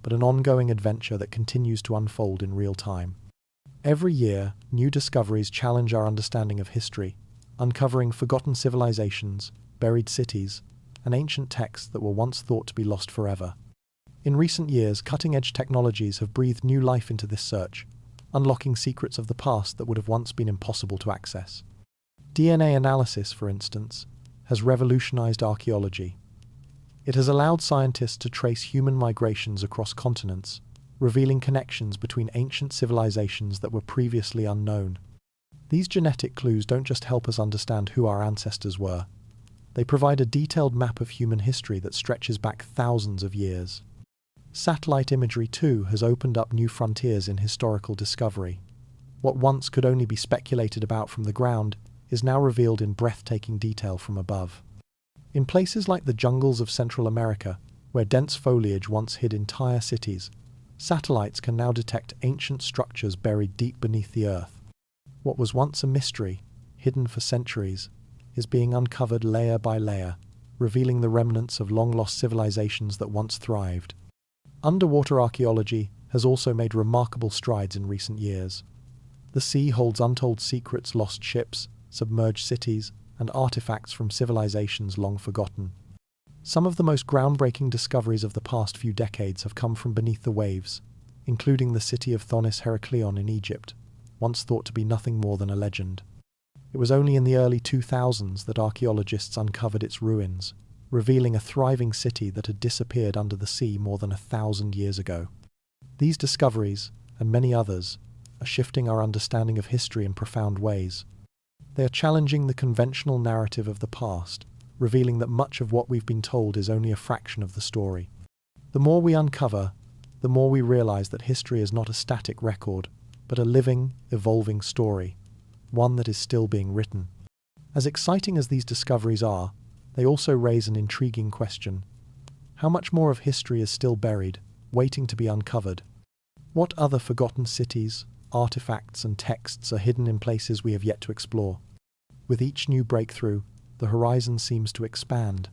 but an ongoing adventure that continues to unfold in real time. Every year, new discoveries challenge our understanding of history, uncovering forgotten civilizations, buried cities, and ancient texts that were once thought to be lost forever. In recent years, cutting-edge technologies have breathed new life into this search, unlocking secrets of the past that would have once been impossible to access. DNA analysis, for instance, has revolutionized archaeology. It has allowed scientists to trace human migrations across continents, revealing connections between ancient civilizations that were previously unknown. These genetic clues don't just help us understand who our ancestors were. They provide a detailed map of human history that stretches back thousands of years. Satellite imagery, too, has opened up new frontiers in historical discovery. What once could only be speculated about from the ground is now revealed in breathtaking detail from above. In places like the jungles of Central America, where dense foliage once hid entire cities, satellites can now detect ancient structures buried deep beneath the earth. What was once a mystery, hidden for centuries, is being uncovered layer by layer, revealing the remnants of long-lost civilizations that once thrived. Underwater archaeology has also made remarkable strides in recent years. The sea holds untold secrets, lost ships, submerged cities, and artifacts from civilizations long forgotten. Some of the most groundbreaking discoveries of the past few decades have come from beneath the waves, including the city of Thonis Heraklion in Egypt, once thought to be nothing more than a legend. It was only in the early 2000s that archaeologists uncovered its ruins, revealing a thriving city that had disappeared under the sea more than 1,000 years ago. These discoveries, and many others, are shifting our understanding of history in profound ways. They are challenging the conventional narrative of the past, revealing that much of what we've been told is only a fraction of the story. The more we uncover, the more we realize that history is not a static record, but a living, evolving story, one that is still being written. As exciting as these discoveries are, they also raise an intriguing question. How much more of history is still buried, waiting to be uncovered? What other forgotten cities, artifacts, and texts are hidden in places we have yet to explore? With each new breakthrough, the horizon seems to expand,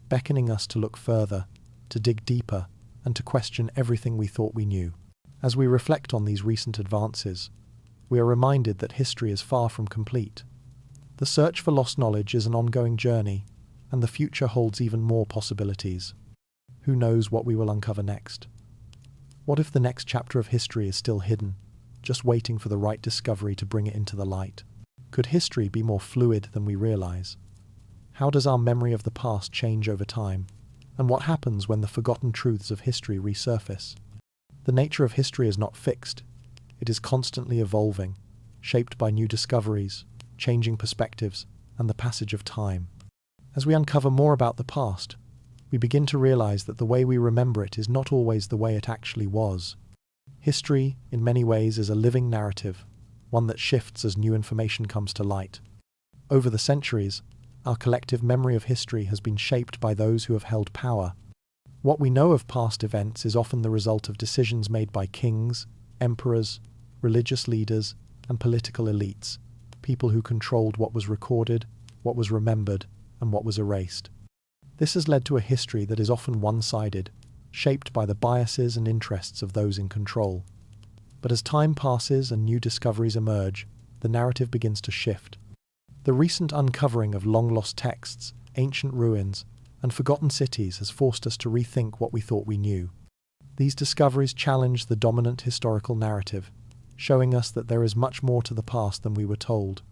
beckoning us to look further, to dig deeper, and to question everything we thought we knew. As we reflect on these recent advances, we are reminded that history is far from complete. The search for lost knowledge is an ongoing journey, and the future holds even more possibilities. Who knows what we will uncover next? What if the next chapter of history is still hidden, just waiting for the right discovery to bring it into the light? Could history be more fluid than we realize? How does our memory of the past change over time? And what happens when the forgotten truths of history resurface? The nature of history is not fixed. It is constantly evolving, shaped by new discoveries, changing perspectives, and the passage of time. As we uncover more about the past, we begin to realize that the way we remember it is not always the way it actually was. History, in many ways, is a living narrative, one that shifts as new information comes to light. Over the centuries, our collective memory of history has been shaped by those who have held power. What we know of past events is often the result of decisions made by kings, emperors, religious leaders, and political elites, people who controlled what was recorded, what was remembered, and what was erased. This has led to a history that is often one-sided, shaped by the biases and interests of those in control. But as time passes and new discoveries emerge, the narrative begins to shift. The recent uncovering of long-lost texts, ancient ruins, and forgotten cities has forced us to rethink what we thought we knew. These discoveries challenge the dominant historical narrative, showing us that there is much more to the past than we were told.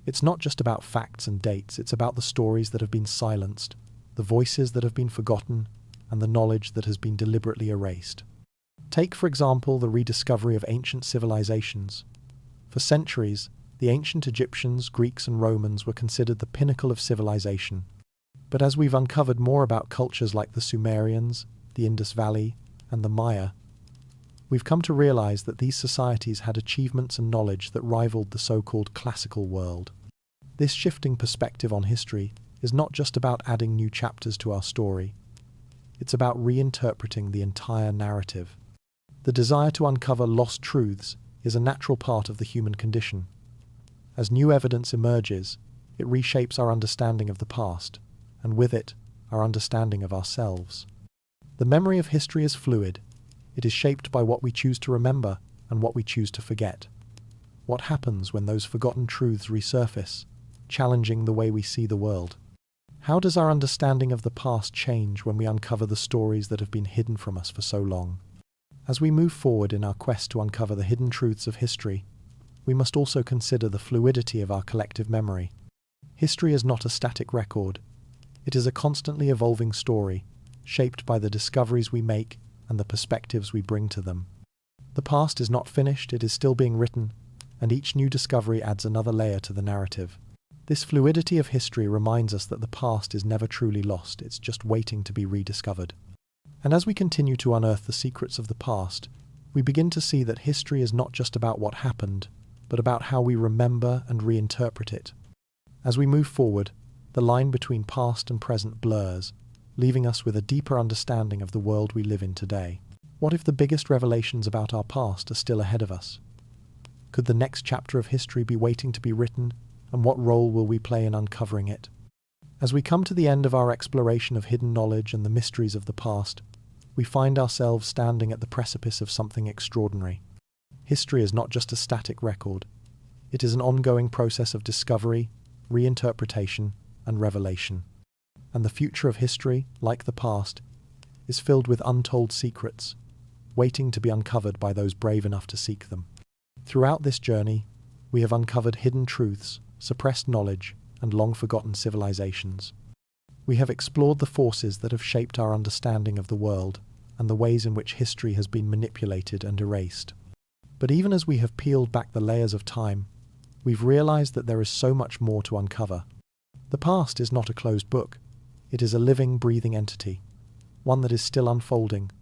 It's not just about facts and dates, it's about the stories that have been silenced, the voices that have been forgotten, and the knowledge that has been deliberately erased. Take, for example, the rediscovery of ancient civilizations. For centuries, the ancient Egyptians, Greeks, and Romans were considered the pinnacle of civilization. But as we've uncovered more about cultures like the Sumerians, the Indus Valley, and the Maya, we've come to realize that these societies had achievements and knowledge that rivaled the so-called classical world. This shifting perspective on history is not just about adding new chapters to our story. It's about reinterpreting the entire narrative. The desire to uncover lost truths is a natural part of the human condition. As new evidence emerges, it reshapes our understanding of the past, and with it, our understanding of ourselves. The memory of history is fluid. It is shaped by what we choose to remember and what we choose to forget. What happens when those forgotten truths resurface, challenging the way we see the world? How does our understanding of the past change when we uncover the stories that have been hidden from us for so long? As we move forward in our quest to uncover the hidden truths of history, we must also consider the fluidity of our collective memory. History is not a static record. It is a constantly evolving story, shaped by the discoveries we make and the perspectives we bring to them. The past is not finished, it is still being written, and each new discovery adds another layer to the narrative. This fluidity of history reminds us that the past is never truly lost, it's just waiting to be rediscovered. And as we continue to unearth the secrets of the past, we begin to see that history is not just about what happened, but about how we remember and reinterpret it. As we move forward, the line between past and present blurs, leaving us with a deeper understanding of the world we live in today. What if the biggest revelations about our past are still ahead of us? Could the next chapter of history be waiting to be written, and what role will we play in uncovering it? As we come to the end of our exploration of hidden knowledge and the mysteries of the past, we find ourselves standing at the precipice of something extraordinary. History is not just a static record. It is an ongoing process of discovery, reinterpretation, and revelation. And the future of history, like the past, is filled with untold secrets, waiting to be uncovered by those brave enough to seek them. Throughout this journey, we have uncovered hidden truths, suppressed knowledge, and long-forgotten civilizations. We have explored the forces that have shaped our understanding of the world and the ways in which history has been manipulated and erased. But even as we have peeled back the layers of time, we've realized that there is so much more to uncover. The past is not a closed book. It is a living, breathing entity, one that is still unfolding,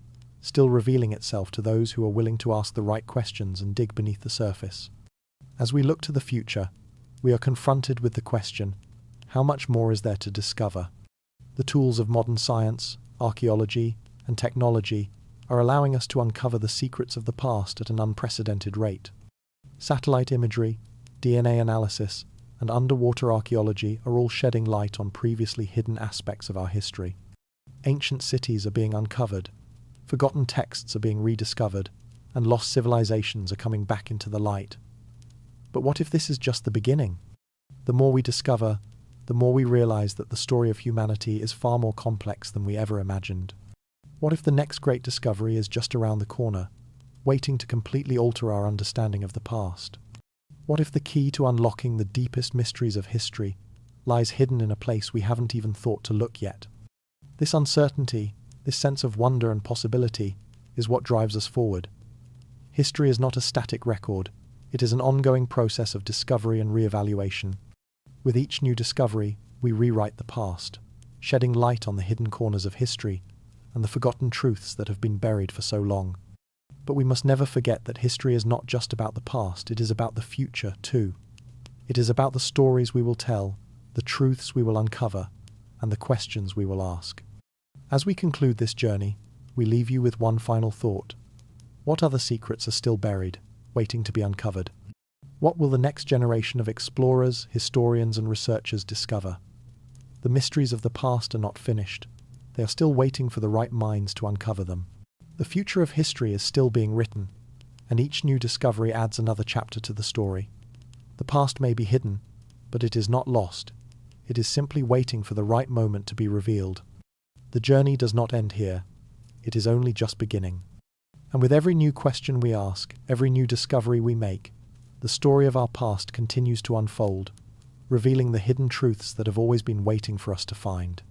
still revealing itself to those who are willing to ask the right questions and dig beneath the surface. As we look to the future, we are confronted with the question, how much more is there to discover? The tools of modern science, archaeology, and technology are allowing us to uncover the secrets of the past at an unprecedented rate. Satellite imagery, DNA analysis, and underwater archaeology are all shedding light on previously hidden aspects of our history. Ancient cities are being uncovered, forgotten texts are being rediscovered, and lost civilizations are coming back into the light. But what if this is just the beginning? The more we discover, the more we realize that the story of humanity is far more complex than we ever imagined. What if the next great discovery is just around the corner, waiting to completely alter our understanding of the past? What if the key to unlocking the deepest mysteries of history lies hidden in a place we haven't even thought to look yet? This uncertainty, this sense of wonder and possibility, is what drives us forward. History is not a static record, it is an ongoing process of discovery and re-evaluation. With each new discovery, we rewrite the past, shedding light on the hidden corners of history and the forgotten truths that have been buried for so long. But we must never forget that history is not just about the past, it is about the future too. It is about the stories we will tell, the truths we will uncover, and the questions we will ask. As we conclude this journey, we leave you with one final thought. What other secrets are still buried, waiting to be uncovered? What will the next generation of explorers, historians, and researchers discover? The mysteries of the past are not finished. They are still waiting for the right minds to uncover them. The future of history is still being written, and each new discovery adds another chapter to the story. The past may be hidden, but it is not lost. It is simply waiting for the right moment to be revealed. The journey does not end here. It is only just beginning. And with every new question we ask, every new discovery we make, the story of our past continues to unfold, revealing the hidden truths that have always been waiting for us to find.